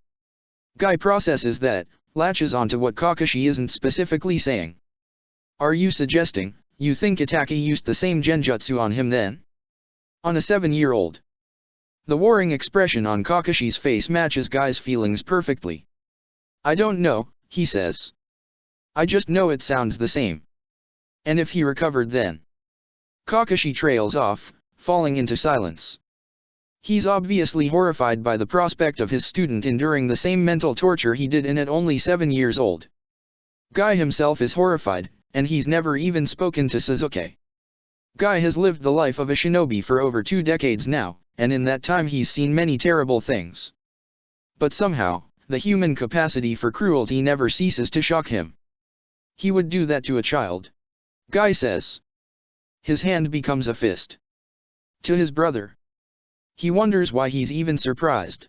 S1: Guy processes that, latches onto what Kakashi isn't specifically saying. Are you suggesting, you think Itachi used the same genjutsu on him then? On a 7-year-old. The warring expression on Kakashi's face matches Guy's feelings perfectly. I don't know, he says. I just know it sounds the same. And if he recovered then? Kakashi trails off, falling into silence. He's obviously horrified by the prospect of his student enduring the same mental torture he did in at only 7 years old. Guy himself is horrified, and he's never even spoken to Sasuke. Guy has lived the life of a shinobi for over 2 decades now, and in that time he's seen many terrible things. But somehow, the human capacity for cruelty never ceases to shock him. He would do that to a child. Guy says. His hand becomes a fist. To his brother. He wonders why he's even surprised.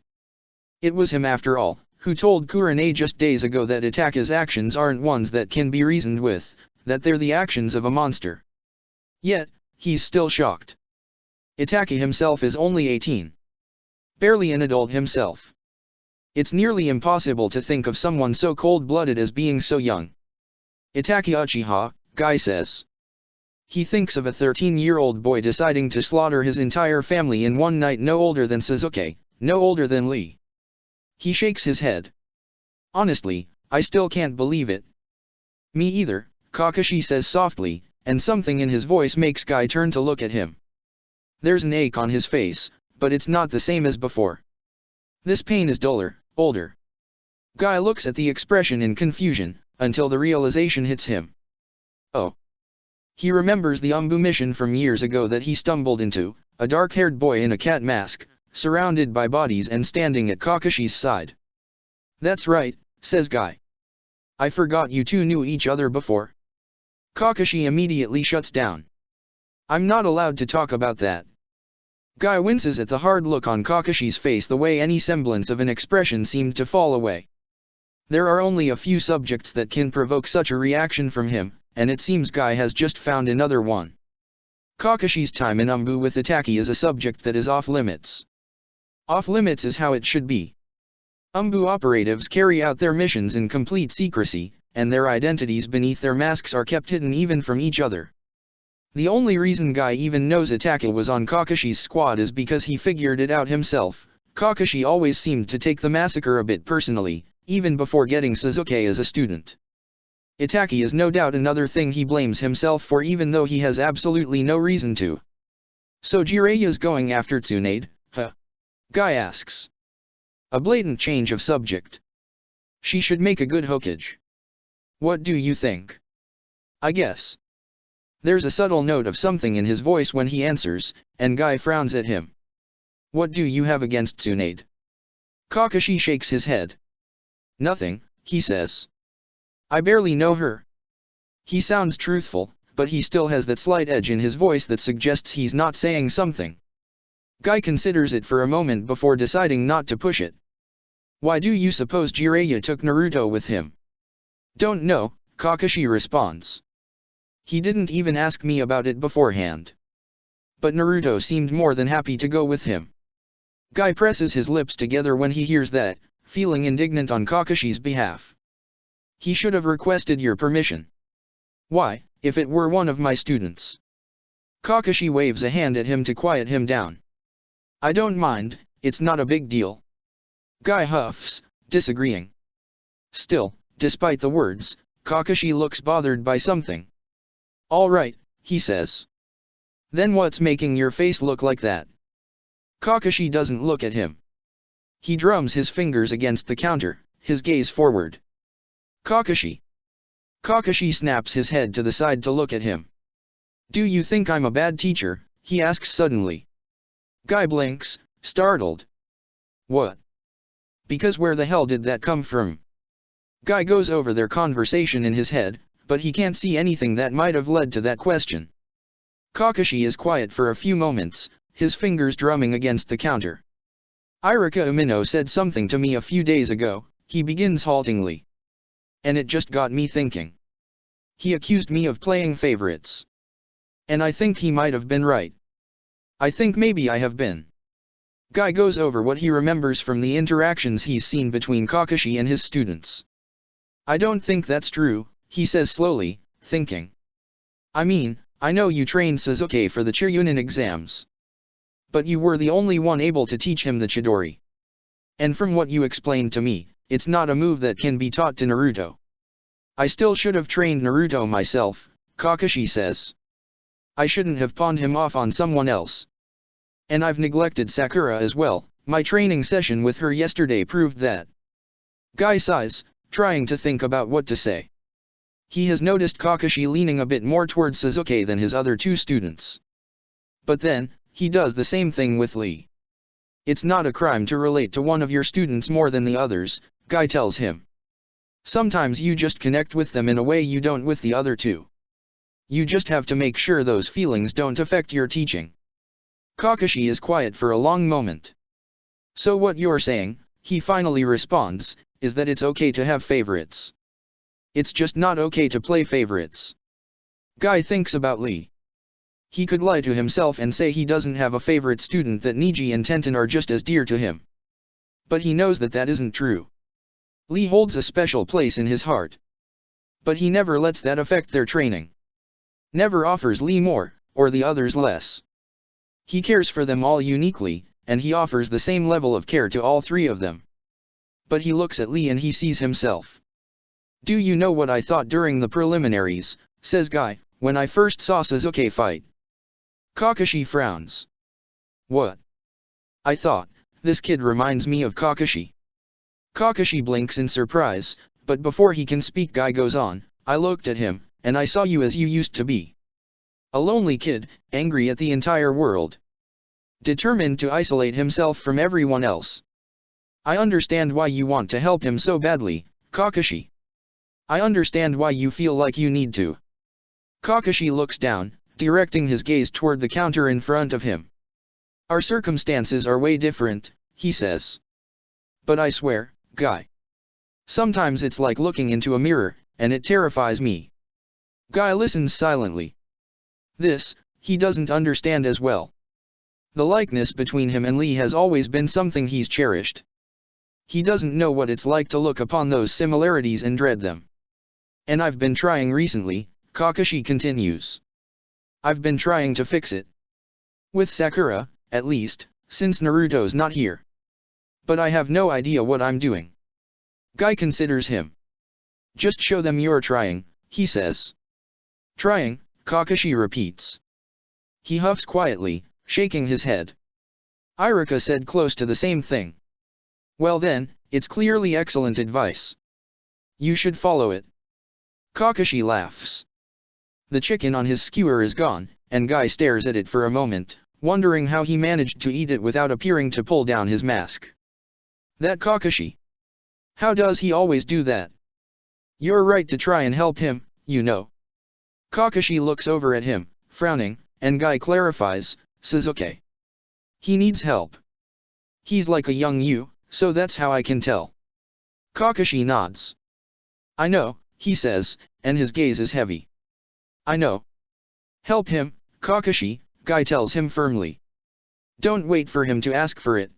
S1: It was him after all, who told Kurane just days ago that Itachi's actions aren't ones that can be reasoned with, that they're the actions of a monster. Yet, he's still shocked. Itachi himself is only 18. Barely an adult himself. It's nearly impossible to think of someone so cold-blooded as being so young. Itachi Uchiha, Guy says. He thinks of a 13-year-old boy deciding to slaughter his entire family in one night, no older than Sasuke, no older than Lee. He shakes his head. Honestly, I still can't believe it. Me either, Kakashi says softly, and something in his voice makes Guy turn to look at him. There's an ache on his face, but it's not the same as before. This pain is duller, older. Guy looks at the expression in confusion, until the realization hits him. Oh. He remembers the Umbu mission from years ago that he stumbled into, a dark-haired boy in a cat mask, surrounded by bodies and standing at Kakashi's side. That's right, says Guy. I forgot you two knew each other before. Kakashi immediately shuts down. I'm not allowed to talk about that. Guy winces at the hard look on Kakashi's face, the way any semblance of an expression seemed to fall away. There are only a few subjects that can provoke such a reaction from him, and it seems Guy has just found another one. Kakashi's time in Umbu with Itachi is a subject that is off limits. Off limits is how it should be. Umbu operatives carry out their missions in complete secrecy, and their identities beneath their masks are kept hidden even from each other. The only reason Guy even knows Itachi was on Kakashi's squad is because he figured it out himself. Kakashi always seemed to take the massacre a bit personally, even before getting Sasuke as a student. Itachi is no doubt another thing he blames himself for, even though he has absolutely no reason to. So Jiraiya's going after Tsunade, huh? Guy asks. A blatant change of subject. She should make a good Hokage. What do you think? I guess. There's a subtle note of something in his voice when he answers, and Guy frowns at him. What do you have against Tsunade? Kakashi shakes his head. Nothing, he says. I barely know her. He sounds truthful, but he still has that slight edge in his voice that suggests he's not saying something. Guy considers it for a moment before deciding not to push it. Why do you suppose Jiraiya took Naruto with him? Don't know, Kakashi responds. He didn't even ask me about it beforehand. But Naruto seemed more than happy to go with him. Guy presses his lips together when he hears that, feeling indignant on Kakashi's behalf. He should have requested your permission. Why, if it were one of my students? Kakashi waves a hand at him to quiet him down. I don't mind, it's not a big deal. Guy huffs, disagreeing. Still, despite the words, Kakashi looks bothered by something. All right, he says. Then what's making your face look like that? Kakashi doesn't look at him. He drums his fingers against the counter, his gaze forward. Kakashi. Kakashi snaps his head to the side to look at him. Do you think I'm a bad teacher? He asks suddenly. Guy blinks, startled. What? Because where the hell did that come from? Guy goes over their conversation in his head, but he can't see anything that might have led to that question. Kakashi is quiet for a few moments, his fingers drumming against the counter. Irika Umino said something to me a few days ago, he begins haltingly. And it just got me thinking. He accused me of playing favorites. And I think he might have been right. I think maybe I have been. Guy goes over what he remembers from the interactions he's seen between Kakashi and his students. I don't think that's true, he says slowly, thinking. I mean, I know you trained Sasuke for the Chunin exams. But you were the only one able to teach him the Chidori. And from what you explained to me, it's not a move that can be taught to Naruto. I still should have trained Naruto myself, Kakashi says. I shouldn't have pawned him off on someone else. And I've neglected Sakura as well, my training session with her yesterday proved that. Guy sighs, trying to think about what to say. He has noticed Kakashi leaning a bit more towards Sasuke than his other two students. But then, he does the same thing with Lee. It's not a crime to relate to one of your students more than the others, Guy tells him. Sometimes you just connect with them in a way you don't with the other two. You just have to make sure those feelings don't affect your teaching. Kakashi is quiet for a long moment. So what you're saying, he finally responds, is that it's okay to have favorites. It's just not okay to play favorites. Guy thinks about Lee. He could lie to himself and say he doesn't have a favorite student, that Neji and Tenten are just as dear to him. But he knows that that isn't true. Lee holds a special place in his heart. But he never lets that affect their training. Never offers Lee more, or the others less. He cares for them all uniquely, and he offers the same level of care to all three of them. But he looks at Lee and he sees himself. Do you know what I thought during the preliminaries, says Guy, when I first saw Sasuke fight? Kakashi frowns. What? I thought, this kid reminds me of Kakashi. Kakashi blinks in surprise, but before he can speak, Guy goes on, I looked at him, and I saw you as you used to be. A lonely kid, angry at the entire world. Determined to isolate himself from everyone else. I understand why you want to help him so badly, Kakashi. I understand why you feel like you need to. Kakashi looks down, directing his gaze toward the counter in front of him. Our circumstances are way different, he says. But I swear, Guy. Sometimes it's like looking into a mirror, and it terrifies me. Guy listens silently. This, he doesn't understand as well. The likeness between him and Lee has always been something he's cherished. He doesn't know what it's like to look upon those similarities and dread them. And I've been trying recently, Kakashi continues. I've been trying to fix it. With Sakura, at least, since Naruto's not here. But I have no idea what I'm doing. Guy considers him. Just show them you're trying, he says. Trying, Kakashi repeats. He huffs quietly, shaking his head. Irika said close to the same thing. Well then, it's clearly excellent advice. You should follow it. Kakashi laughs. The chicken on his skewer is gone, and Guy stares at it for a moment, wondering how he managed to eat it without appearing to pull down his mask. That Kakashi. How does he always do that? You're right to try and help him, you know. Kakashi looks over at him, frowning, and Guy clarifies, Sasuke. He needs help. He's like a young you, so that's how I can tell. Kakashi nods. I know, he says, and his gaze is heavy. I know. Help him, Kakashi, Guy tells him firmly. Don't wait for him to ask for it.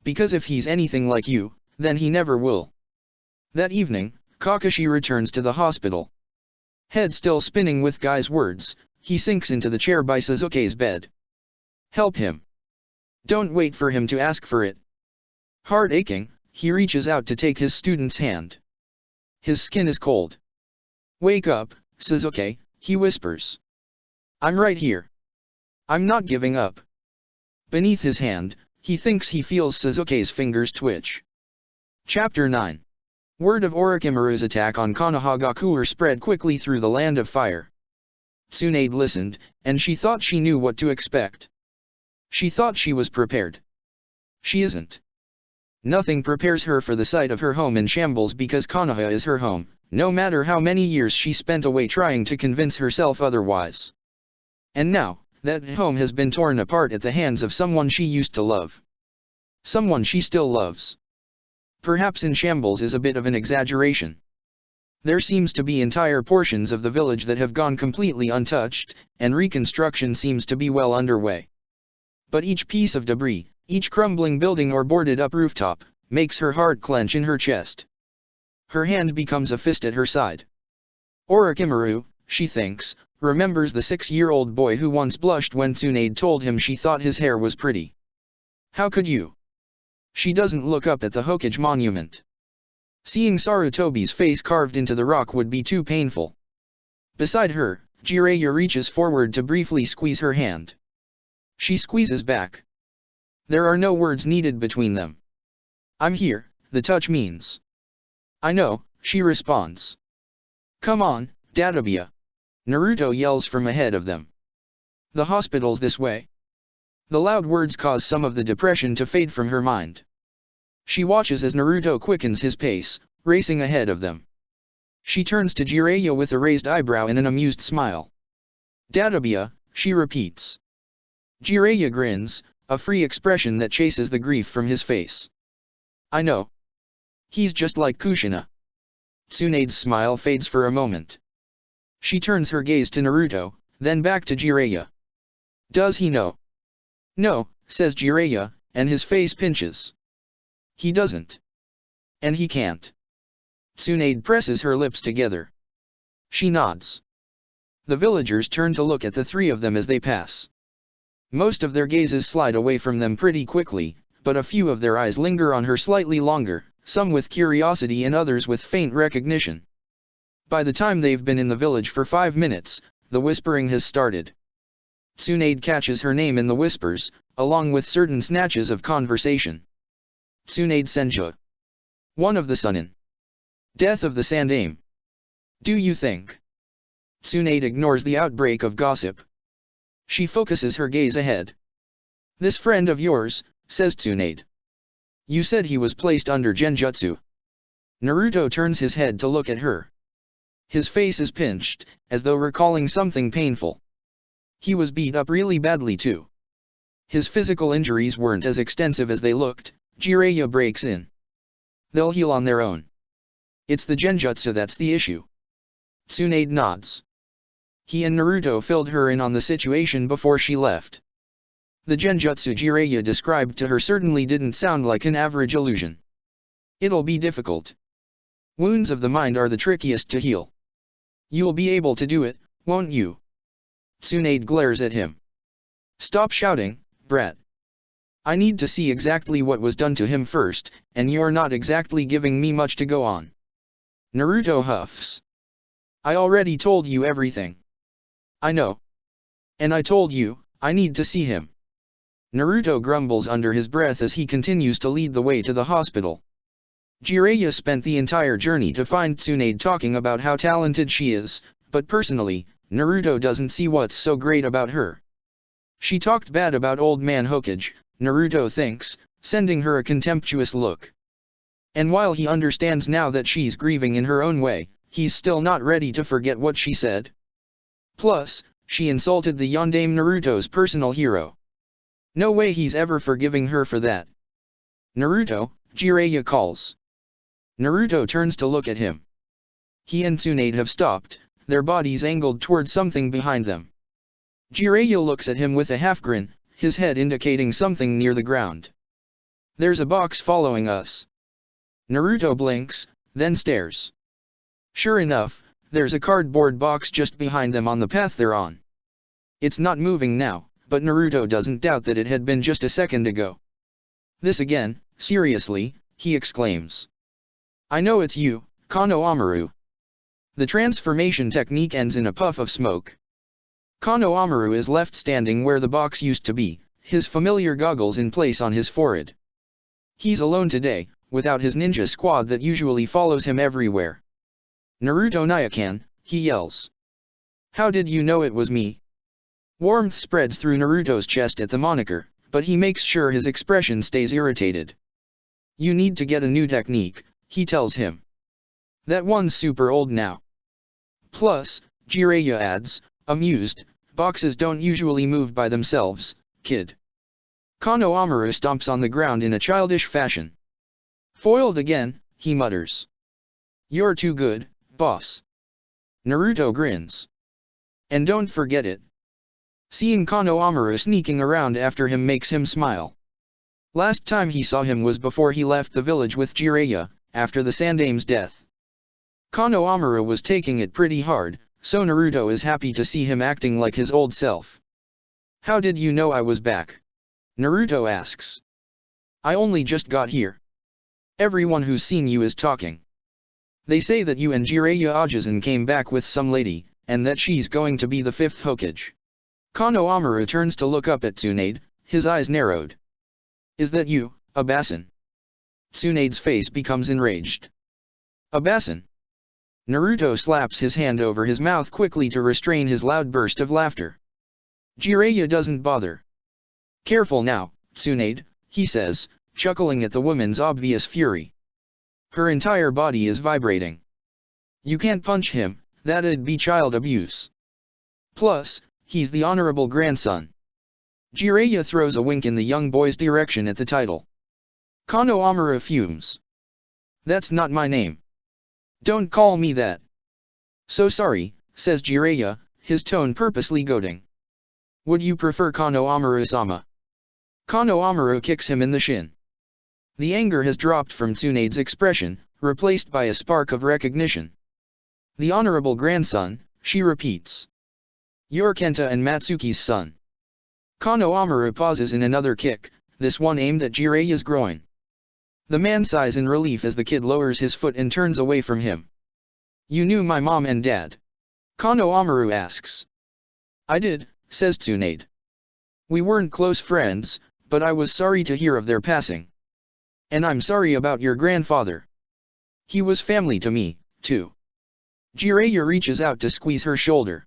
S1: Because if he's anything like you, then he never will. That evening, Kakashi returns to the hospital. Head still spinning with Guy's words, he sinks into the chair by Sasuke's bed. Help him. Don't wait for him to ask for it. Heart aching, he reaches out to take his student's hand. His skin is cold. Wake up, Sasuke, he whispers. I'm right here. I'm not giving up. Beneath his hand, he thinks he feels Sasuke's fingers twitch. Chapter 9. Word of Orochimaru's attack on Konohagakure spread quickly through the land of fire. Tsunade listened, and she thought she knew what to expect. She thought she was prepared. She isn't. Nothing prepares her for the sight of her home in shambles because Konoha is her home, no matter how many years she spent away trying to convince herself otherwise. And now, that home has been torn apart at the hands of someone she used to love. Someone she still loves. Perhaps in shambles is a bit of an exaggeration. There seems to be entire portions of the village that have gone completely untouched, and reconstruction seems to be well underway. But each piece of debris, each crumbling building or boarded-up rooftop, makes her heart clench in her chest. Her hand becomes a fist at her side. Orochimaru, she thinks, remembers the 6-year-old boy who once blushed when Tsunade told him she thought his hair was pretty. How could you? She doesn't look up at the Hokage monument. Seeing Sarutobi's face carved into the rock would be too painful. Beside her, Jiraiya reaches forward to briefly squeeze her hand. She squeezes back. There are no words needed between them. I'm here, the touch means. I know, she responds. Come on, Dadabiya. Naruto yells from ahead of them. The hospital's this way. The loud words cause some of the depression to fade from her mind. She watches as Naruto quickens his pace, racing ahead of them. She turns to Jiraiya with a raised eyebrow and an amused smile. Dadabiya, she repeats. Jiraiya grins, a free expression that chases the grief from his face. I know. He's just like Kushina. Tsunade's smile fades for a moment. She turns her gaze to Naruto, then back to Jiraiya. Does he know? No, says Jiraiya, and his face pinches. He doesn't. And he can't. Tsunade presses her lips together. She nods. The villagers turn to look at the three of them as they pass. Most of their gazes slide away from them pretty quickly, but a few of their eyes linger on her slightly longer, some with curiosity and others with faint recognition. By the time they've been in the village for 5 minutes, the whispering has started. Tsunade catches her name in the whispers, along with certain snatches of conversation. Tsunade Senju. One of the Sunin. Death of the Sandaime. Do you think? Tsunade ignores the outbreak of gossip. She focuses her gaze ahead. This friend of yours, says Tsunade. You said he was placed under genjutsu. Naruto turns his head to look at her. His face is pinched, as though recalling something painful. He was beat up really badly too. His physical injuries weren't as extensive as they looked. Jiraiya breaks in. They'll heal on their own. It's the genjutsu that's the issue. Tsunade nods. He and Naruto filled her in on the situation before she left. The genjutsu Jiraiya described to her certainly didn't sound like an average illusion. It'll be difficult. Wounds of the mind are the trickiest to heal. You'll be able to do it, won't you? Tsunade glares at him. Stop shouting, brat. I need to see exactly what was done to him first, and you're not exactly giving me much to go on. Naruto huffs. I already told you everything. I know. And I told you, I need to see him. Naruto grumbles under his breath as he continues to lead the way to the hospital. Jiraiya spent the entire journey to find Tsunade talking about how talented she is, but personally, Naruto doesn't see what's so great about her. She talked bad about old man Hokage, Naruto thinks, sending her a contemptuous look. And while he understands now that she's grieving in her own way, he's still not ready to forget what she said. Plus, she insulted the Yondaime Naruto's personal hero. No way he's ever forgiving her for that. Naruto, Jiraiya calls. Naruto turns to look at him. He and Tsunade have stopped, their bodies angled toward something behind them. Jiraiya looks at him with a half-grin, his head indicating something near the ground. There's a box following us. Naruto blinks, then stares. Sure enough, there's a cardboard box just behind them on the path they're on. It's not moving now, but Naruto doesn't doubt that it had been just a second ago. This again, seriously, he exclaims. I know it's you, Kano Amaru. The transformation technique ends in a puff of smoke. Kano Amaru is left standing where the box used to be, his familiar goggles in place on his forehead. He's alone today, without his ninja squad that usually follows him everywhere. Naruto Nyakan, he yells. How did you know it was me? Warmth spreads through Naruto's chest at the moniker, but he makes sure his expression stays irritated. You need to get a new technique, he tells him. That one's super old now. Plus, Jiraiya adds, amused, boxes don't usually move by themselves, kid. Kano Amaru stomps on the ground in a childish fashion. Foiled again, he mutters. You're too good, boss. Naruto grins. And don't forget it. Seeing Kano Amaru sneaking around after him makes him smile. Last time he saw him was before he left the village with Jiraiya, after the Sandame's death. Kano Amaru was taking it pretty hard, so Naruto is happy to see him acting like his old self. How did you know I was back? Naruto asks. I only just got here. Everyone who's seen you is talking. They say that you and Jiraiya Ajisen came back with some lady, and that she's going to be the 5th Hokage. Kano Amaru turns to look up at Tsunade, his eyes narrowed. Is that you, Abasin? Tsunade's face becomes enraged. Abasin? Naruto slaps his hand over his mouth quickly to restrain his loud burst of laughter. Jiraiya doesn't bother. Careful now, Tsunade, he says, chuckling at the woman's obvious fury. Her entire body is vibrating. You can't punch him, that'd be child abuse. Plus, he's the honorable grandson. Jiraiya throws a wink in the young boy's direction at the title. Kano Amaru fumes. That's not my name. Don't call me that. So sorry, says Jiraiya, his tone purposely goading. Would you prefer Kano Amaru-sama? Kano Amaru kicks him in the shin. The anger has dropped from Tsunade's expression, replaced by a spark of recognition. The honorable grandson, she repeats. You're Kenta and Matsuki's son. Kano Amaru pauses in another kick, this one aimed at Jiraiya's groin. The man sighs in relief as the kid lowers his foot and turns away from him. You knew my mom and dad? Kano Amaru asks. I did, says Tsunade. We weren't close friends, but I was sorry to hear of their passing. And I'm sorry about your grandfather. He was family to me, too. Jiraiya reaches out to squeeze her shoulder.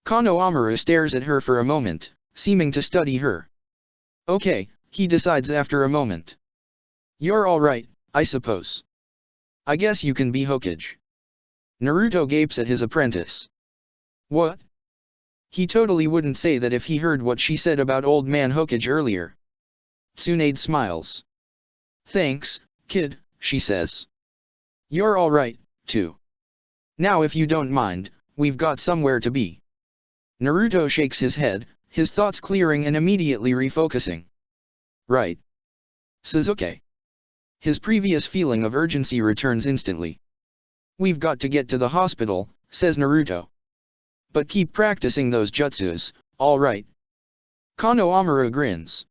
S1: Kano Amaru stares at her for a moment, seeming to study her. Okay, he decides after a moment. You're alright, I suppose. I guess you can be Hokage. Naruto gapes at his apprentice. What? He totally wouldn't say that if he heard what she said about old man Hokage earlier. Tsunade smiles. Thanks, kid, she says. You're alright, too. Now if you don't mind, we've got somewhere to be. Naruto shakes his head, his thoughts clearing and immediately refocusing. Right. Sasuke. His previous feeling of urgency returns instantly. We've got to get to the hospital, says Naruto. But keep practicing those jutsus, alright. Kano Amaru grins.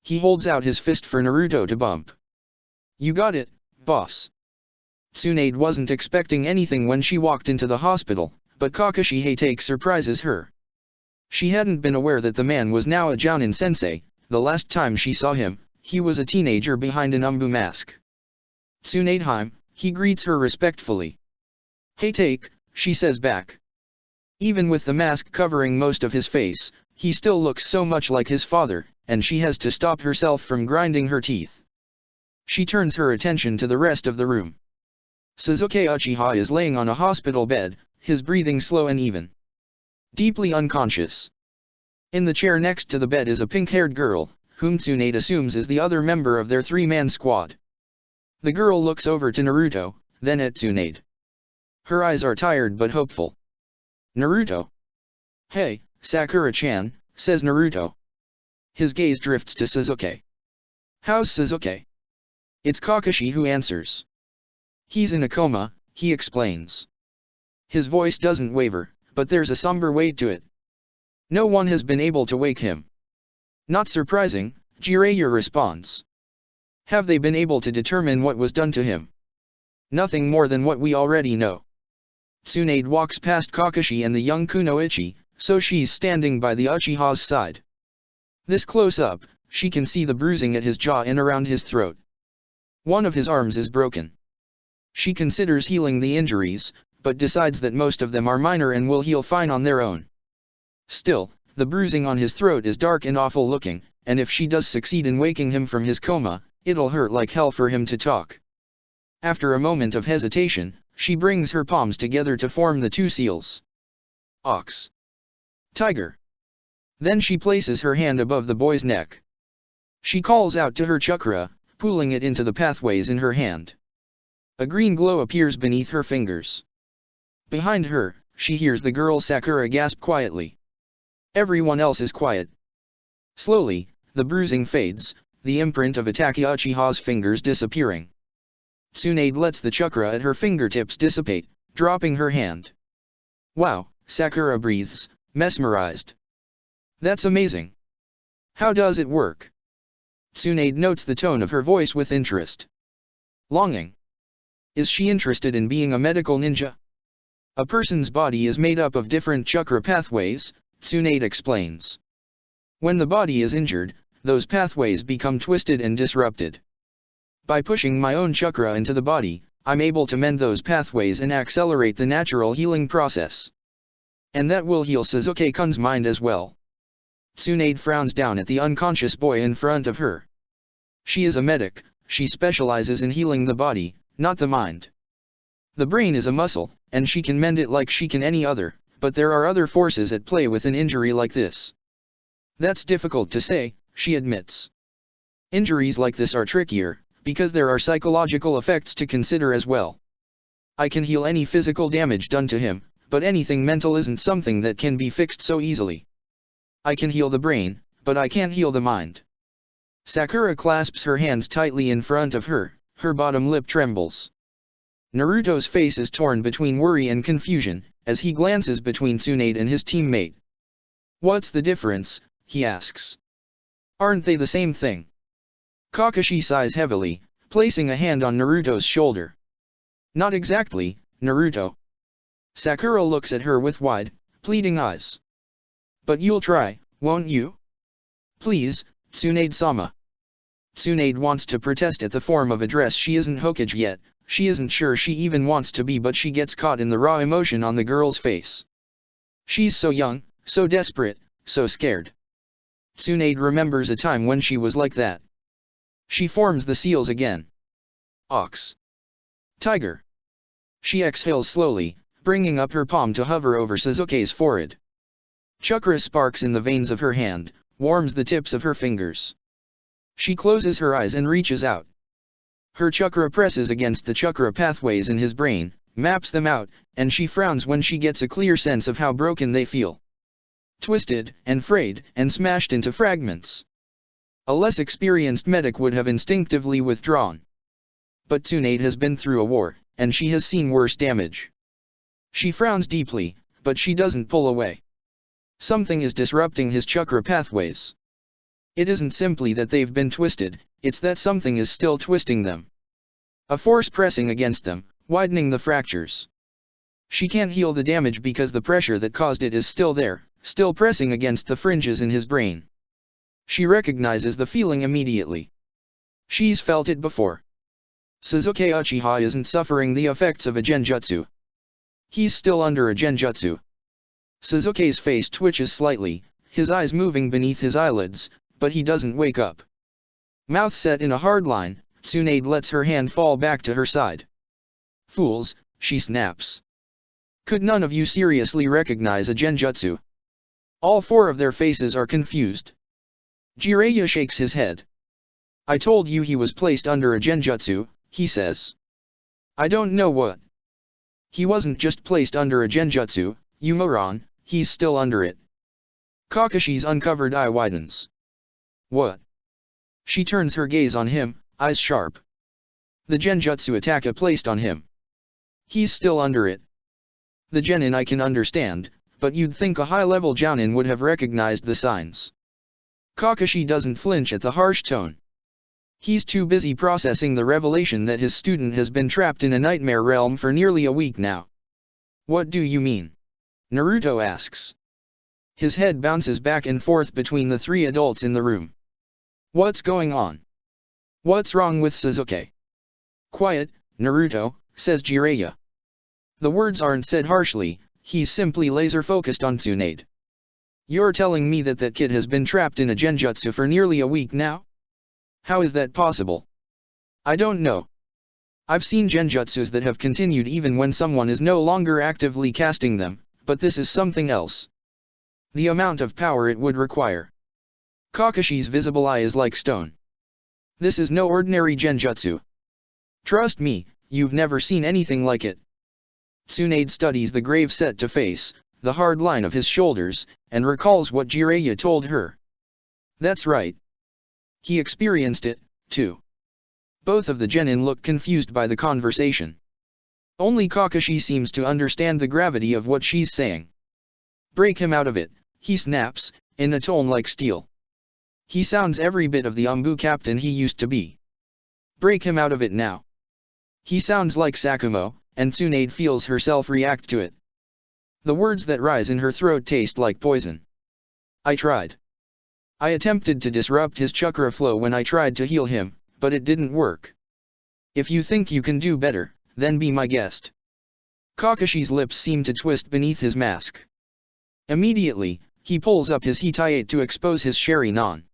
S1: He holds out his fist for Naruto to bump. You got it, boss. Tsunade wasn't expecting anything when she walked into the hospital, but Kakashi Hatake surprises her. She hadn't been aware that the man was now a Jounin sensei. The last time she saw him, he was a teenager behind an umbu mask. Tsunade Heim, he greets her respectfully. Hatake, she says back. Even with the mask covering most of his face, he still looks so much like his father, and she has to stop herself from grinding her teeth. She turns her attention to the rest of the room. Sasuke Uchiha is laying on a hospital bed, his breathing slow and even. Deeply unconscious. In the chair next to the bed is a pink-haired girl, whom Tsunade assumes is the other member of their three-man squad. The girl looks over to Naruto, then at Tsunade. Her eyes are tired but hopeful. Naruto. Hey, Sakura-chan, says Naruto. His gaze drifts to Sasuke. How's Sasuke? It's Kakashi who answers. He's in a coma, he explains. His voice doesn't waver, but there's a somber weight to it. No one has been able to wake him. Not surprising, Jiraiya responds. Have they been able to determine what was done to him? Nothing more than what we already know. Tsunade walks past Kakashi and the young Kunoichi, so she's standing by the Uchiha's side. This close-up, she can see the bruising at his jaw and around his throat. One of his arms is broken. She considers healing the injuries, but decides that most of them are minor and will heal fine on their own. Still, the bruising on his throat is dark and awful looking, and if she does succeed in waking him from his coma, it'll hurt like hell for him to talk. After a moment of hesitation, she brings her palms together to form the two seals. Ox. Tiger. Then she places her hand above the boy's neck. She calls out to her chakra, pulling it into the pathways in her hand. A green glow appears beneath her fingers. Behind her, she hears the girl Sakura gasp quietly. Everyone else is quiet. Slowly, the bruising fades, the imprint of Itachi Uchiha's fingers disappearing. Tsunade lets the chakra at her fingertips dissipate, dropping her hand. Wow, Sakura breathes, mesmerized. That's amazing. How does it work? Tsunade notes the tone of her voice with interest. Longing. Is she interested in being a medical ninja? A person's body is made up of different chakra pathways, Tsunade explains. When the body is injured, those pathways become twisted and disrupted. By pushing my own chakra into the body, I'm able to mend those pathways and accelerate the natural healing process. And that will heal Sasuke-kun's mind as well. Tsunade frowns down at the unconscious boy in front of her. She is a medic, she specializes in healing the body, not the mind. The brain is a muscle, and she can mend it like she can any other, but there are other forces at play with an injury like this. That's difficult to say, she admits. Injuries like this are trickier, because there are psychological effects to consider as well. I can heal any physical damage done to him, but anything mental isn't something that can be fixed so easily. I can heal the brain, but I can't heal the mind. Sakura clasps her hands tightly in front of her, her bottom lip trembles. Naruto's face is torn between worry and confusion, as he glances between Tsunade and his teammate. What's the difference, he asks. Aren't they the same thing? Kakashi sighs heavily, placing a hand on Naruto's shoulder. Not exactly, Naruto. Sakura looks at her with wide, pleading eyes. But you'll try, won't you? Please, Tsunade-sama. Tsunade wants to protest at the form of address she isn't Hokage yet, she isn't sure she even wants to be, but she gets caught in the raw emotion on the girl's face. She's so young, so desperate, so scared. Tsunade remembers a time when she was like that. She forms the seals again. Ox. Tiger. She exhales slowly, bringing up her palm to hover over Sasuke's forehead. Chakra sparks in the veins of her hand, warms the tips of her fingers. She closes her eyes and reaches out. Her chakra presses against the chakra pathways in his brain, maps them out, and she frowns when she gets a clear sense of how broken they feel. Twisted, and frayed, and smashed into fragments. A less experienced medic would have instinctively withdrawn. But Tsunade has been through a war, and she has seen worse damage. She frowns deeply, but she doesn't pull away. Something is disrupting his chakra pathways. It isn't simply that they've been twisted, it's that something is still twisting them. A force pressing against them, widening the fractures. She can't heal the damage because the pressure that caused it is still there, still pressing against the fringes in his brain. She recognizes the feeling immediately. She's felt it before. Sasuke Uchiha isn't suffering the effects of a genjutsu. He's still under a genjutsu. Sasuke's face twitches slightly, his eyes moving beneath his eyelids, but he doesn't wake up. Mouth set in a hard line, Tsunade lets her hand fall back to her side. Fools, she snaps. Could none of you seriously recognize a genjutsu? All four of their faces are confused. Jiraiya shakes his head. I told you he was placed under a genjutsu, he says. I don't know what. He wasn't just placed under a genjutsu, you moron, he's still under it. Kakashi's uncovered eye widens. What? She turns her gaze on him, eyes sharp. The genjutsu attack placed on him. He's still under it. The genin I can understand, but you'd think a high-level jounin would have recognized the signs. Kakashi doesn't flinch at the harsh tone. He's too busy processing the revelation that his student has been trapped in a nightmare realm for nearly a week now. What do you mean? Naruto asks. His head bounces back and forth between the three adults in the room. What's going on? What's wrong with Sasuke? Quiet, Naruto, says Jiraiya. The words aren't said harshly, he's simply laser-focused on Tsunade. You're telling me that that kid has been trapped in a genjutsu for nearly a week now? How is that possible? I don't know. I've seen genjutsus that have continued even when someone is no longer actively casting them, but this is something else. The amount of power it would require. Kakashi's visible eye is like stone. This is no ordinary genjutsu. Trust me, you've never seen anything like it. Tsunade studies the grave set to face, the hard line of his shoulders, and recalls what Jiraiya told her. That's right. He experienced it, too. Both of the genin look confused by the conversation. Only Kakashi seems to understand the gravity of what she's saying. Break him out of it, he snaps, in a tone like steel. He sounds every bit of the Umbu captain he used to be. Break him out of it now. He sounds like Sakumo, and Tsunade feels herself react to it. The words that rise in her throat taste like poison. I tried. I attempted to disrupt his chakra flow when I tried to heal him, but it didn't work. If you think you can do better, then be my guest. Kakashi's lips seem to twist beneath his mask. Immediately, he pulls up his Hitayate to expose his Sharingan.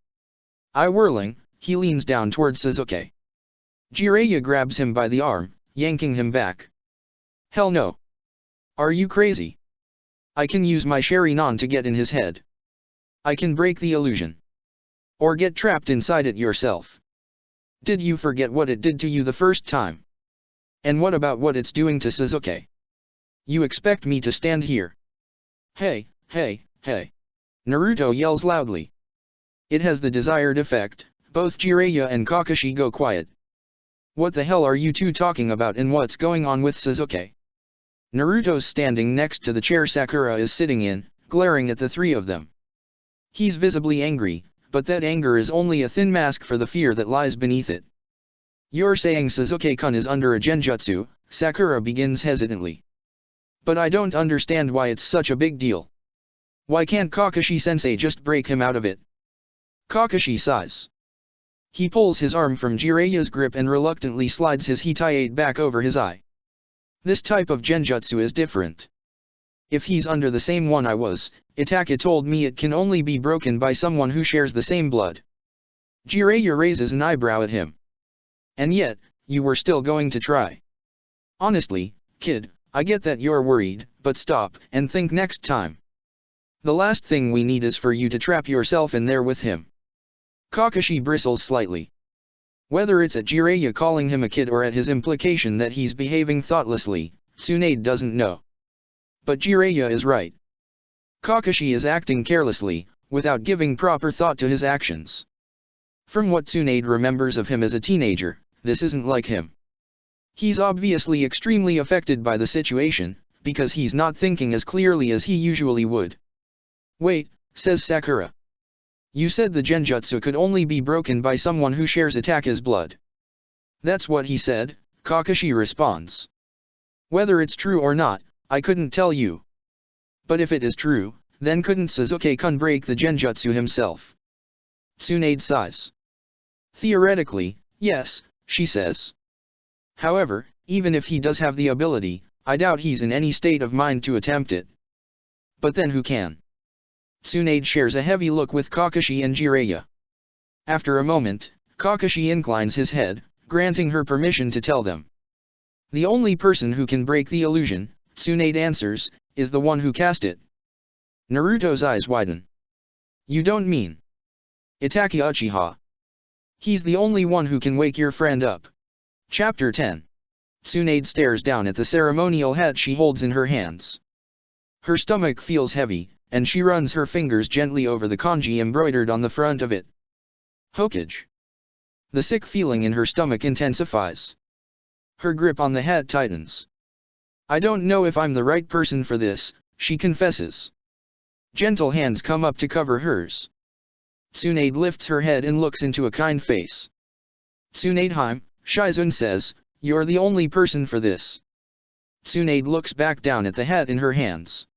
S1: Eye whirling, he leans down towards Sasuke. Jiraiya grabs him by the arm, yanking him back. Hell no. Are you crazy? I can use my Sharingan to get in his head. I can break the illusion. Or get trapped inside it yourself. Did you forget what it did to you the first time? And what about what it's doing to Sasuke? You expect me to stand here? Hey, hey, hey. Naruto yells loudly. It has the desired effect, both Jiraiya and Kakashi go quiet. What the hell are you two talking about and what's going on with Sasuke? Naruto's standing next to the chair Sakura is sitting in, glaring at the three of them. He's visibly angry, but that anger is only a thin mask for the fear that lies beneath it. You're saying Sasuke-kun is under a genjutsu, Sakura begins hesitantly. But I don't understand why it's such a big deal. Why can't Kakashi-sensei just break him out of it? Kakashi sighs. He pulls his arm from Jiraiya's grip and reluctantly slides his Hitayate back over his eye. This type of genjutsu is different. If he's under the same one I was, Itachi told me it can only be broken by someone who shares the same blood. Jiraiya raises an eyebrow at him. And yet, you were still going to try. Honestly, kid, I get that you're worried, but stop and think next time. The last thing we need is for you to trap yourself in there with him. Kakashi bristles slightly. Whether it's at Jiraiya calling him a kid or at his implication that he's behaving thoughtlessly, Tsunade doesn't know. But Jiraiya is right. Kakashi is acting carelessly, without giving proper thought to his actions. From what Tsunade remembers of him as a teenager, this isn't like him. He's obviously extremely affected by the situation, because he's not thinking as clearly as he usually would. Wait, says Sakura. You said the genjutsu could only be broken by someone who shares Itachi's blood. That's what he said, Kakashi responds. Whether it's true or not, I couldn't tell you. But if it is true, then couldn't Sasuke-kun break the genjutsu himself? Tsunade sighs. Theoretically, yes, she says. However, even if he does have the ability, I doubt he's in any state of mind to attempt it. But then who can? Tsunade shares a heavy look with Kakashi and Jiraiya. After a moment, Kakashi inclines his head, granting her permission to tell them. The only person who can break the illusion, Tsunade answers, is the one who cast it. Naruto's eyes widen. You don't mean Itachi Uchiha? He's the only one who can wake your friend up. Chapter 10. Tsunade stares down at the ceremonial hat she holds in her hands. Her stomach feels heavy, and she runs her fingers gently over the kanji embroidered on the front of it. Hokage. The sick feeling in her stomach intensifies. Her grip on the hat tightens. I don't know if I'm the right person for this, she confesses. Gentle hands come up to cover hers. Tsunade lifts her head and looks into a kind face. Tsunadeheim, Shizun says, you're the only person for this. Tsunade looks back down at the hat in her hands.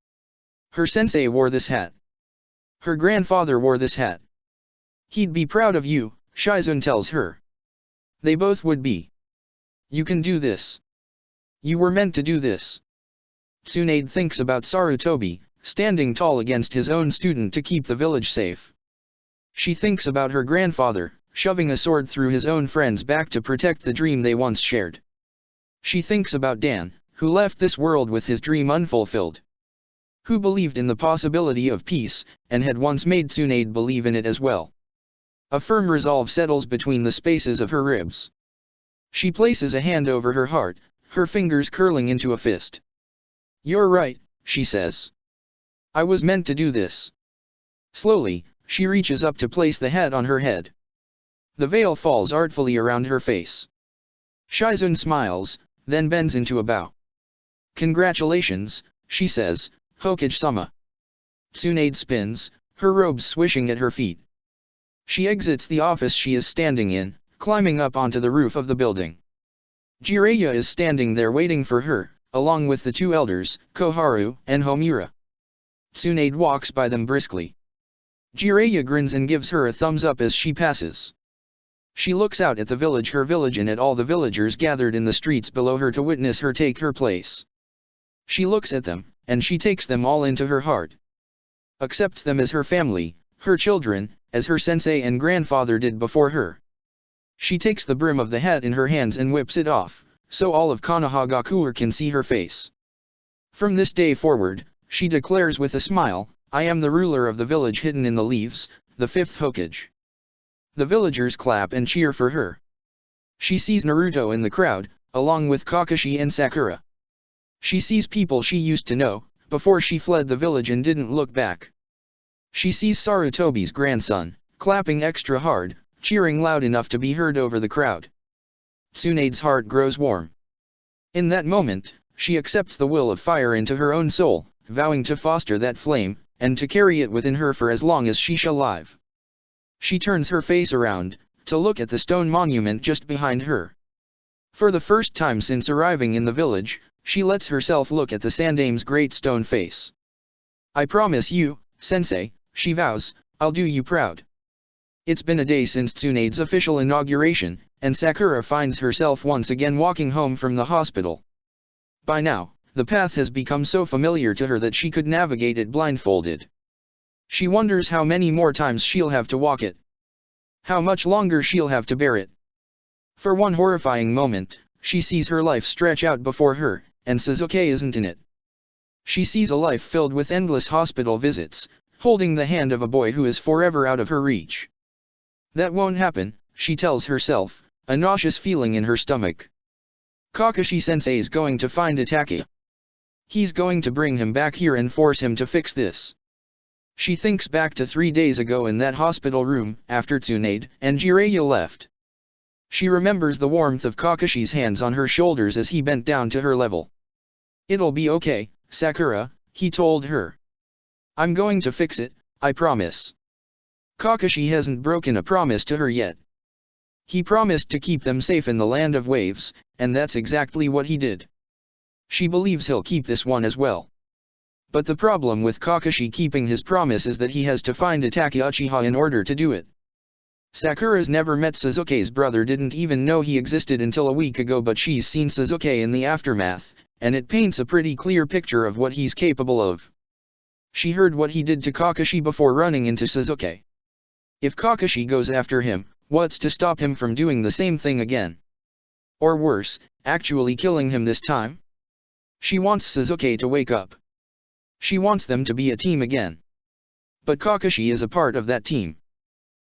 S1: Her sensei wore this hat. Her grandfather wore this hat. He'd be proud of you, Shizun tells her. They both would be. You can do this. You were meant to do this. Tsunade thinks about Sarutobi, standing tall against his own student to keep the village safe. She thinks about her grandfather, shoving a sword through his own friend's back to protect the dream they once shared. She thinks about Dan, who left this world with his dream unfulfilled. Who believed in the possibility of peace, and had once made Tsunade believe in it as well. A firm resolve settles between the spaces of her ribs. She places a hand over her heart, her fingers curling into a fist. You're right, she says. I was meant to do this. Slowly, she reaches up to place the hat on her head. The veil falls artfully around her face. Shizun smiles, then bends into a bow. Congratulations, she says, Hokage-sama. Tsunade spins, her robes swishing at her feet. She exits the office she is standing in, climbing up onto the roof of the building. Jiraiya is standing there waiting for her, along with the two elders, Koharu and Homura. Tsunade walks by them briskly. Jiraiya grins and gives her a thumbs up as she passes. She looks out at the village, her village, and at all the villagers gathered in the streets below her to witness her take her place. She looks at them, and she takes them all into her heart. Accepts them as her family, her children, as her sensei and grandfather did before her. She takes the brim of the hat in her hands and whips it off, so all of Konohagakure can see her face. From this day forward, she declares with a smile, I am the ruler of the village hidden in the leaves, the fifth Hokage. The villagers clap and cheer for her. She sees Naruto in the crowd, along with Kakashi and Sakura. She sees people she used to know, before she fled the village and didn't look back. She sees Sarutobi's grandson, clapping extra hard, cheering loud enough to be heard over the crowd. Tsunade's heart grows warm. In that moment, she accepts the will of fire into her own soul, vowing to foster that flame, and to carry it within her for as long as she shall live. She turns her face around, to look at the stone monument just behind her. For the first time since arriving in the village, she lets herself look at the Sandame's great stone face. I promise you, Sensei, she vows, I'll do you proud. It's been a day since Tsunade's official inauguration, and Sakura finds herself once again walking home from the hospital. By now, the path has become so familiar to her that she could navigate it blindfolded. She wonders how many more times she'll have to walk it. How much longer she'll have to bear it. For one horrifying moment, she sees her life stretch out before her, and Sasuke isn't in it. She sees a life filled with endless hospital visits, holding the hand of a boy who is forever out of her reach. That won't happen, she tells herself, a nauseous feeling in her stomach. Kakashi-sensei's going to find Itachi. He's going to bring him back here and force him to fix this. She thinks back to 3 days ago in that hospital room, after Tsunade and Jiraiya left. She remembers the warmth of Kakashi's hands on her shoulders as he bent down to her level. It'll be okay, Sakura, he told her. I'm going to fix it, I promise. Kakashi hasn't broken a promise to her yet. He promised to keep them safe in the land of waves, and that's exactly what he did. She believes he'll keep this one as well. But the problem with Kakashi keeping his promise is that he has to find Itachi Uchiha in order to do it. Sakura's never met Sasuke's brother, didn't even know he existed until a week ago, but she's seen Sasuke in the aftermath, and it paints a pretty clear picture of what he's capable of. She heard what he did to Kakashi before running into Sasuke. If Kakashi goes after him, what's to stop him from doing the same thing again? Or worse, actually killing him this time? She wants Sasuke to wake up. She wants them to be a team again. But Kakashi is a part of that team.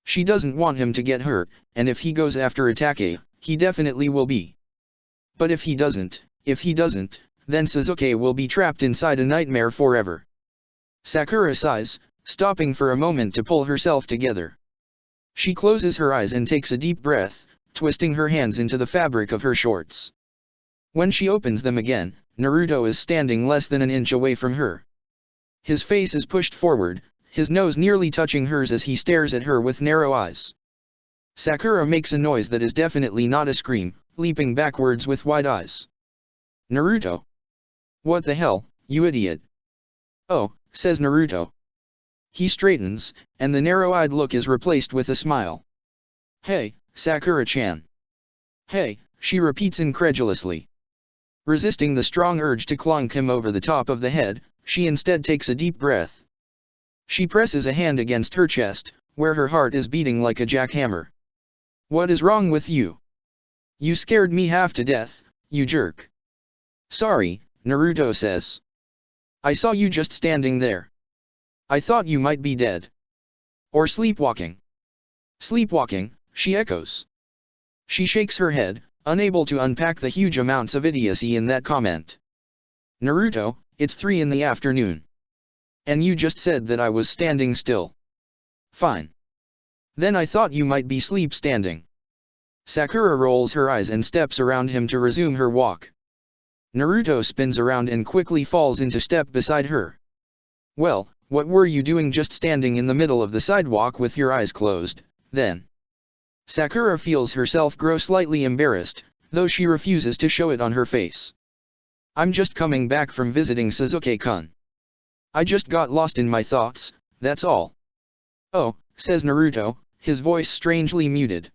S1: She doesn't want him to get hurt, and if he goes after Itachi, he definitely will be. But if he doesn't, then Sasuke will be trapped inside a nightmare forever. Sakura sighs, stopping for a moment to pull herself together. She closes her eyes and takes a deep breath, twisting her hands into the fabric of her shorts. When she opens them again, Naruto is standing less than an inch away from her. His face is pushed forward, his nose nearly touching hers as he stares at her with narrow eyes. Sakura makes a noise that is definitely not a scream, leaping backwards with wide eyes. Naruto! What the hell, you idiot! Oh, says Naruto. He straightens, and the narrow-eyed look is replaced with a smile. Hey, Sakura-chan. Hey, she repeats incredulously. Resisting the strong urge to clonk him over the top of the head, she instead takes a deep breath. She presses a hand against her chest, where her heart is beating like a jackhammer. What is wrong with you? You scared me half to death, you jerk. Sorry, Naruto says. I saw you just standing there. I thought you might be dead. Or sleepwalking. Sleepwalking, she echoes. She shakes her head, unable to unpack the huge amounts of idiocy in that comment. Naruto, it's 3 in the afternoon. And you just said that I was standing still. Fine. Then I thought you might be sleep standing. Sakura rolls her eyes and steps around him to resume her walk. Naruto spins around and quickly falls into step beside her. Well, what were you doing just standing in the middle of the sidewalk with your eyes closed, then? Sakura feels herself grow slightly embarrassed, though she refuses to show it on her face. I'm just coming back from visiting Sasuke-kun. I just got lost in my thoughts, that's all. Oh, says Naruto, his voice strangely muted.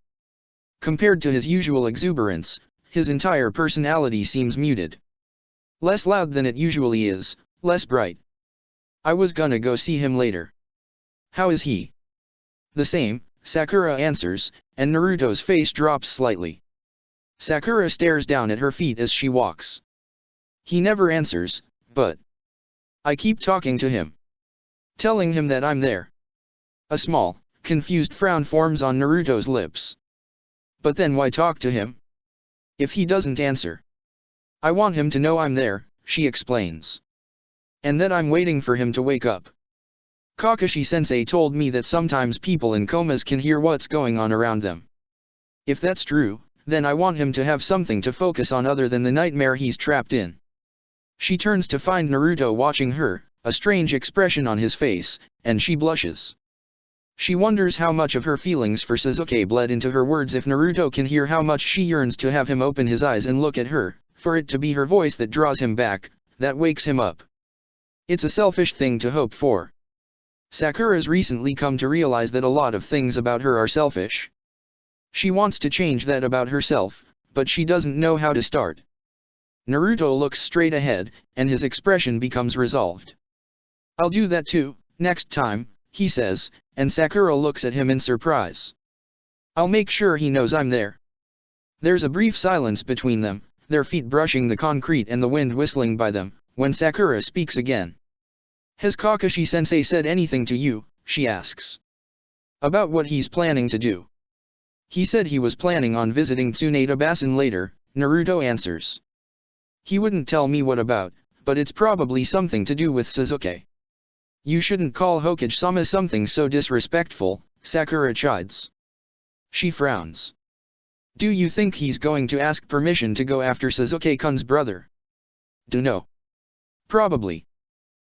S1: Compared to his usual exuberance, his entire personality seems muted. Less loud than it usually is, less bright. I was gonna go see him later. How is he? The same, Sakura answers, and Naruto's face drops slightly. Sakura stares down at her feet as she walks. He never answers, but I keep talking to him. Telling him that I'm there. A small, confused frown forms on Naruto's lips. But then why talk to him? If he doesn't answer. I want him to know I'm there, she explains. And that I'm waiting for him to wake up. Kakashi-sensei told me that sometimes people in comas can hear what's going on around them. If that's true, then I want him to have something to focus on other than the nightmare he's trapped in. She turns to find Naruto watching her, a strange expression on his face, and she blushes. She wonders how much of her feelings for Sasuke bled into her words. If Naruto can hear how much she yearns to have him open his eyes and look at her, for it to be her voice that draws him back, that wakes him up. It's a selfish thing to hope for. Sakura's recently come to realize that a lot of things about her are selfish. She wants to change that about herself, but she doesn't know how to start. Naruto looks straight ahead, and his expression becomes resolved. I'll do that too, next time, he says, and Sakura looks at him in surprise. I'll make sure he knows I'm there. There's a brief silence between them, their feet brushing the concrete and the wind whistling by them, when Sakura speaks again. Has Kakashi-sensei said anything to you, she asks. About what he's planning to do. He said he was planning on visiting Tsunade-Basin later, Naruto answers. He wouldn't tell me what about, but it's probably something to do with Sasuke. You shouldn't call Hokage-sama something so disrespectful, Sakura chides. She frowns. Do you think he's going to ask permission to go after Sasuke-kun's brother? Dunno. Probably.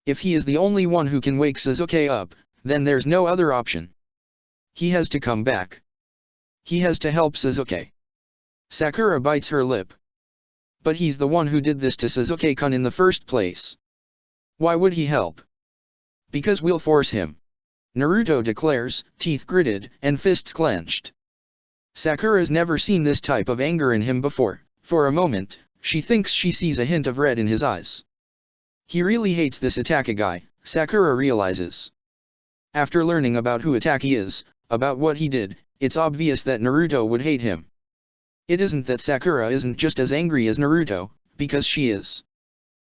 S1: If he is the only one who can wake Sasuke up, then there's no other option. He has to come back. He has to help Sasuke. Sakura bites her lip. But he's the one who did this to Sasuke-kun in the first place. Why would he help? Because we'll force him. Naruto declares, teeth gritted and fists clenched. Sakura's never seen this type of anger in him before. For a moment, she thinks she sees a hint of red in his eyes. He really hates this Itachi guy, Sakura realizes. After learning about who Itachi is, about what he did, it's obvious that Naruto would hate him. It isn't that Sakura isn't just as angry as Naruto, because she is.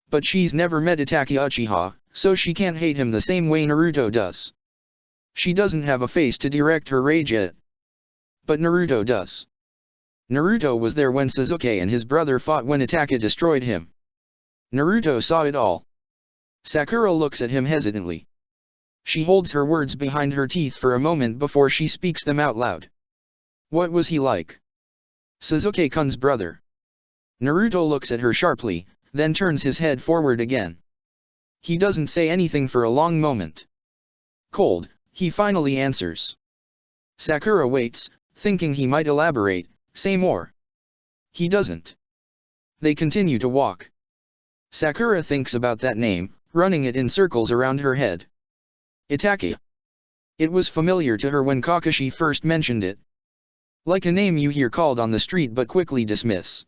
S1: But she's never met Itachi Uchiha, so she can't hate him the same way Naruto does. She doesn't have a face to direct her rage at. But Naruto does. Naruto was there when Sasuke and his brother fought when Itachi destroyed him. Naruto saw it all. Sakura looks at him hesitantly. She holds her words behind her teeth for a moment before she speaks them out loud. What was he like? Sasuke-kun's brother. Naruto looks at her sharply, then turns his head forward again. He doesn't say anything for a long moment. Cold, he finally answers. Sakura waits, thinking he might elaborate, say more. He doesn't. They continue to walk. Sakura thinks about that name, running it in circles around her head. Itake. It was familiar to her when Kakashi first mentioned it. Like a name you hear called on the street but quickly dismiss.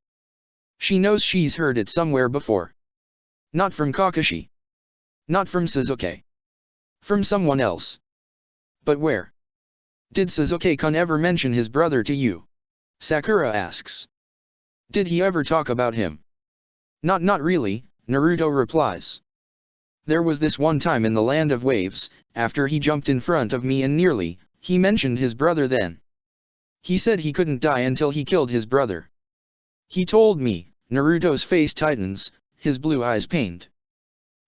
S1: She knows she's heard it somewhere before. Not from Kakashi. Not from Sasuke. From someone else. But where? Did Sasuke-kun ever mention his brother to you? Sakura asks. Did he ever talk about him? Not really, Naruto replies. There was this one time in the Land of Waves, after he jumped in front of me and nearly, he mentioned his brother then. He said he couldn't die until he killed his brother. He told me, Naruto's face tightens, his blue eyes pained.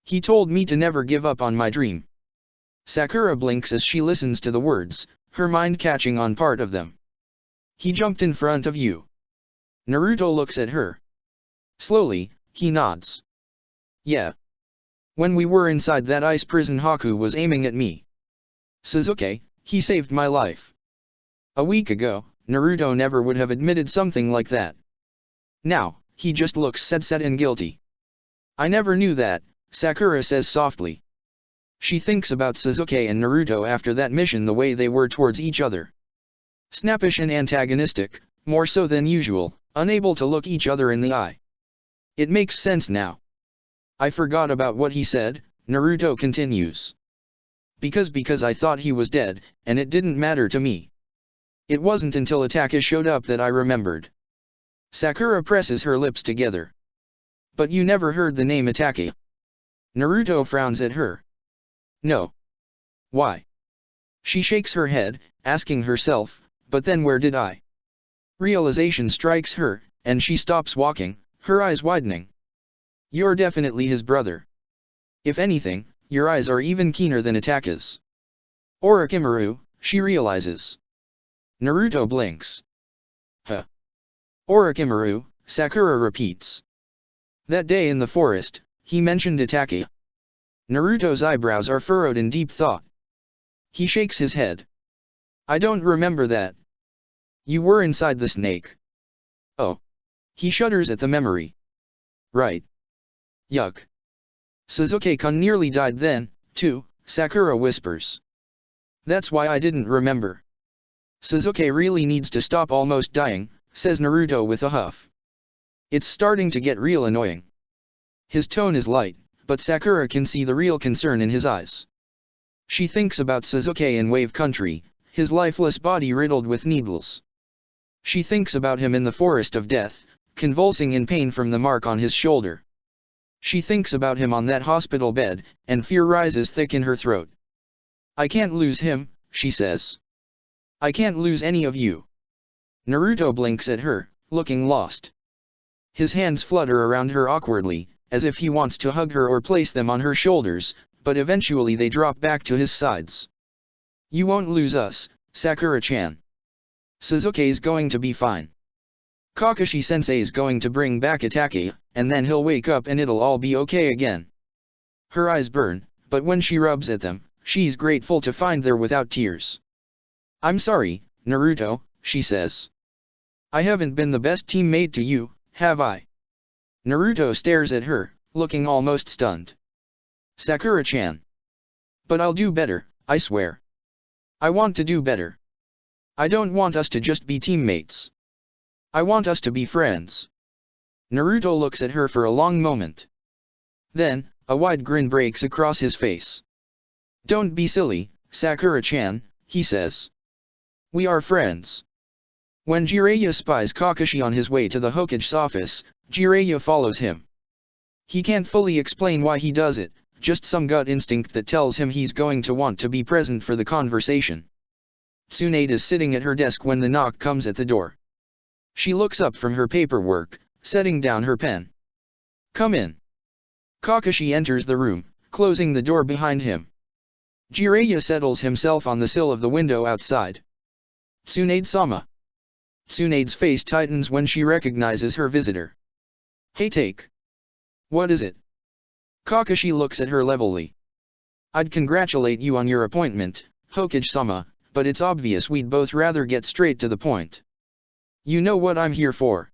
S1: He told me to never give up on my dream. Sakura blinks as she listens to the words, her mind catching on part of them. He jumped in front of you. Naruto looks at her. Slowly, he nods. Yeah. When we were inside that ice prison, Haku was aiming at me. Sasuke, he saved my life. A week ago, Naruto never would have admitted something like that. Now, he just looks sad and guilty. I never knew that, Sakura says softly. She thinks about Sasuke and Naruto after that mission the way they were towards each other. Snappish and antagonistic, more so than usual, unable to look each other in the eye. It makes sense now. I forgot about what he said, Naruto continues. Because I thought he was dead, and it didn't matter to me. It wasn't until Itake showed up that I remembered. Sakura presses her lips together. But you never heard the name Itake. Naruto frowns at her. No. Why? She shakes her head, asking herself, but then where did I? Realization strikes her, and she stops walking, her eyes widening. You're definitely his brother. If anything, your eyes are even keener than Itake's. Orochimaru, she realizes. Naruto blinks. Huh. Orochimaru, Sakura repeats. That day in the forest, he mentioned Itake. Naruto's eyebrows are furrowed in deep thought. He shakes his head. I don't remember that. You were inside the snake. Oh. He shudders at the memory. Right. Yuck. Sasuke-kun nearly died then, too, Sakura whispers. That's why I didn't remember. Sasuke really needs to stop almost dying, says Naruto with a huff. It's starting to get real annoying. His tone is light, but Sakura can see the real concern in his eyes. She thinks about Sasuke in Wave Country, his lifeless body riddled with needles. She thinks about him in the forest of death, convulsing in pain from the mark on his shoulder. She thinks about him on that hospital bed, and fear rises thick in her throat. I can't lose him, she says. I can't lose any of you. Naruto blinks at her, looking lost. His hands flutter around her awkwardly, as if he wants to hug her or place them on her shoulders, but eventually they drop back to his sides. You won't lose us, Sakura-chan. Sasuke's going to be fine. Kakashi-sensei's going to bring back Itake, and then he'll wake up and it'll all be okay again. Her eyes burn, but when she rubs at them, she's grateful to find they're without tears. I'm sorry, Naruto, she says. I haven't been the best teammate to you, have I? Naruto stares at her, looking almost stunned. Sakura-chan. But I'll do better, I swear. I want to do better. I don't want us to just be teammates. I want us to be friends. Naruto looks at her for a long moment. Then, a wide grin breaks across his face. Don't be silly, Sakura-chan, he says. We are friends. When Jiraiya spies Kakashi on his way to the Hokage's office, Jiraiya follows him. He can't fully explain why he does it, just some gut instinct that tells him he's going to want to be present for the conversation. Tsunade is sitting at her desk when the knock comes at the door. She looks up from her paperwork, setting down her pen. Come in. Kakashi enters the room, closing the door behind him. Jiraiya settles himself on the sill of the window outside. Tsunade-sama. Tsunade's face tightens when she recognizes her visitor. Hey take. What is it? Kakashi looks at her levelly. I'd congratulate you on your appointment, Hokage-sama, but it's obvious we'd both rather get straight to the point. You know what I'm here for.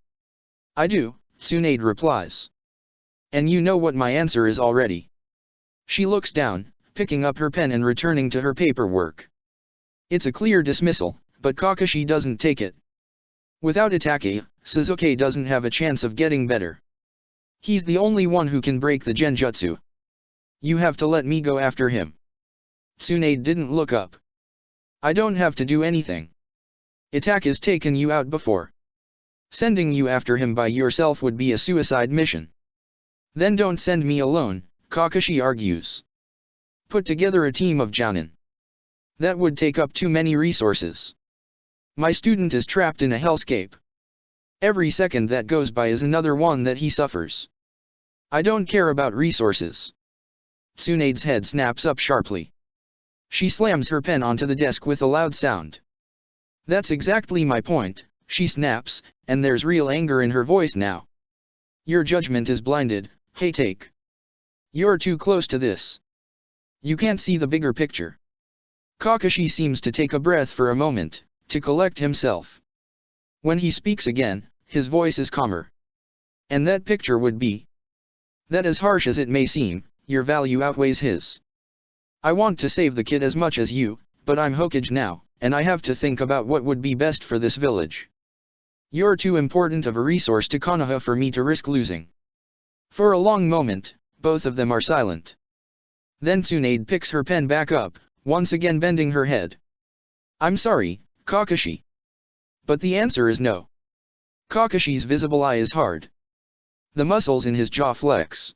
S1: I do, Tsunade replies. And you know what my answer is already. She looks down, picking up her pen and returning to her paperwork. It's a clear dismissal, but Kakashi doesn't take it. Without Itachi, Sasuke doesn't have a chance of getting better. He's the only one who can break the genjutsu. You have to let me go after him. Tsunade didn't look up. I don't have to do anything. Itachi's taken you out before. Sending you after him by yourself would be a suicide mission. Then don't send me alone, Kakashi argues. Put together a team of Jounin. That would take up too many resources. My student is trapped in a hellscape. Every second that goes by is another one that he suffers. I don't care about resources. Tsunade's head snaps up sharply. She slams her pen onto the desk with a loud sound. That's exactly my point, she snaps, and there's real anger in her voice now. Your judgment is blinded, hey take. You're too close to this. You can't see the bigger picture. Kakashi seems to take a breath for a moment, to collect himself. When he speaks again, his voice is calmer. And that picture would be that, as harsh as it may seem, your value outweighs his. I want to save the kid as much as you, but I'm Hokage now, and I have to think about what would be best for this village. You're too important of a resource to Konoha for me to risk losing. For a long moment, both of them are silent. Then Tsunade picks her pen back up, once again bending her head. I'm sorry, Kakashi. But the answer is no. Kakashi's visible eye is hard. The muscles in his jaw flex.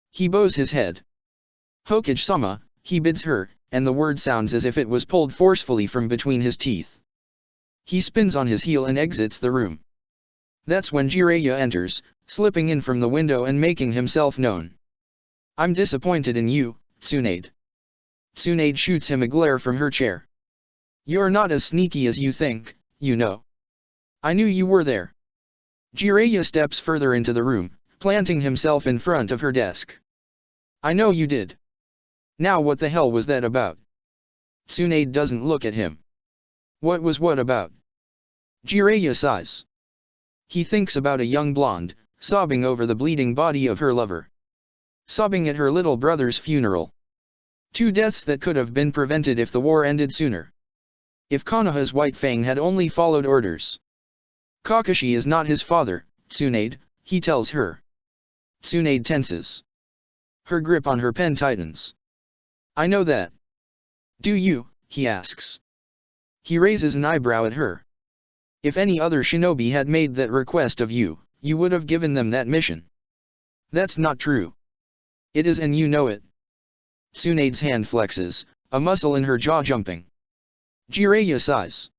S1: He bows his head. Hokage-sama, he bids her, and the word sounds as if it was pulled forcefully from between his teeth. He spins on his heel and exits the room. That's when Jiraiya enters, slipping in from the window and making himself known. I'm disappointed in you, Tsunade. Tsunade shoots him a glare from her chair. You're not as sneaky as you think, you know. I knew you were there. Jiraiya steps further into the room, planting himself in front of her desk. I know you did. Now what the hell was that about? Tsunade doesn't look at him. What was what about? Jiraiya sighs. He thinks about a young blonde, sobbing over the bleeding body of her lover. Sobbing at her little brother's funeral. 2 deaths that could have been prevented if the war ended sooner. If Konoha's White Fang had only followed orders. Kakashi is not his father, Tsunade, he tells her. Tsunade tenses. Her grip on her pen tightens. I know that. Do you? He asks. He raises an eyebrow at her. If any other shinobi had made that request of you, you would have given them that mission. That's not true. It is, and you know it. Tsunade's hand flexes, a muscle in her jaw jumping. Jiraiya sighs.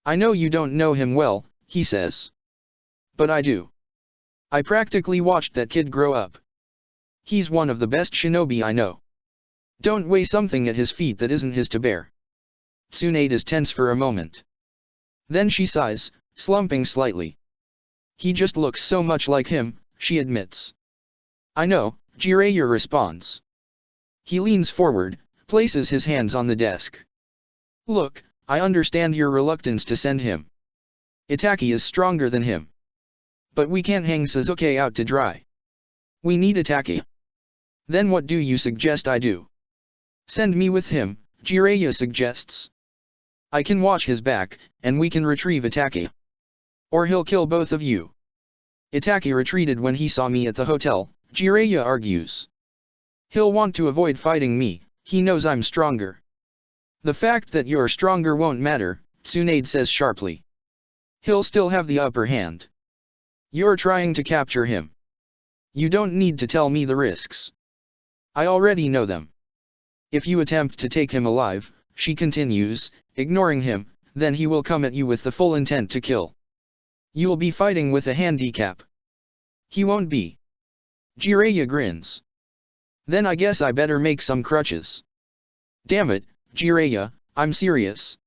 S1: I know you don't know him well, he says. But I do. I practically watched that kid grow up. He's one of the best shinobi I know. Don't weigh something at his feet that isn't his to bear. Tsunade is tense for a moment. Then she sighs, slumping slightly. He just looks so much like him, she admits. I know, Jiraiya responds. He leans forward, places his hands on the desk. Look, I understand your reluctance to send him. Itachi is stronger than him. But we can't hang Sasuke out to dry. We need Itachi. Then what do you suggest I do? Send me with him, Jiraiya suggests. I can watch his back, and we can retrieve Itachi. Or he'll kill both of you. Itachi retreated when he saw me at the hotel, Jiraiya argues. He'll want to avoid fighting me, he knows I'm stronger. The fact that you're stronger won't matter, Tsunade says sharply. He'll still have the upper hand. You're trying to capture him. You don't need to tell me the risks. I already know them. If you attempt to take him alive, she continues, ignoring him, then he will come at you with the full intent to kill. You'll be fighting with a handicap. He won't be. Jiraiya grins. Then I guess I better make some crutches. Damn it, Jiraiya, I'm serious.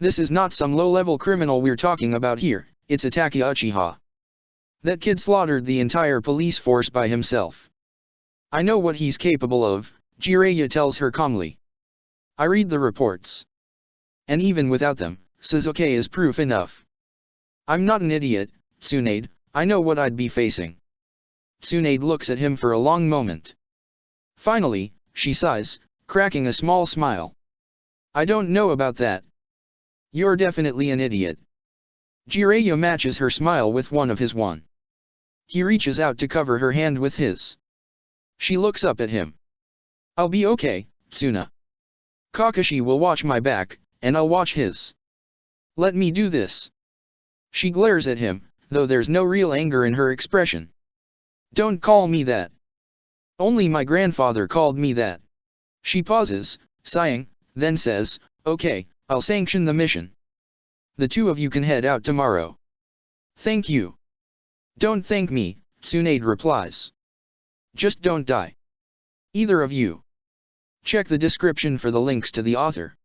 S1: This is not some low-level criminal we're talking about here, it's Itachi Uchiha. That kid slaughtered the entire police force by himself. I know what he's capable of, Jiraiya tells her calmly. I read the reports. And even without them, Sasuke is proof enough. I'm not an idiot, Tsunade, I know what I'd be facing. Tsunade looks at him for a long moment. Finally, she sighs, cracking a small smile. I don't know about that. You're definitely an idiot. Jiraiya matches her smile with one of his one. He reaches out to cover her hand with his. She looks up at him. I'll be okay, Tsuna. Kakashi will watch my back, and I'll watch his. Let me do this. She glares at him, though there's no real anger in her expression. Don't call me that. Only my grandfather called me that. She pauses, sighing, then says, okay, I'll sanction the mission. The two of you can head out tomorrow. Thank you. Don't thank me, Tsunade replies. Just don't die. Either of you. Check the description for the links to the author.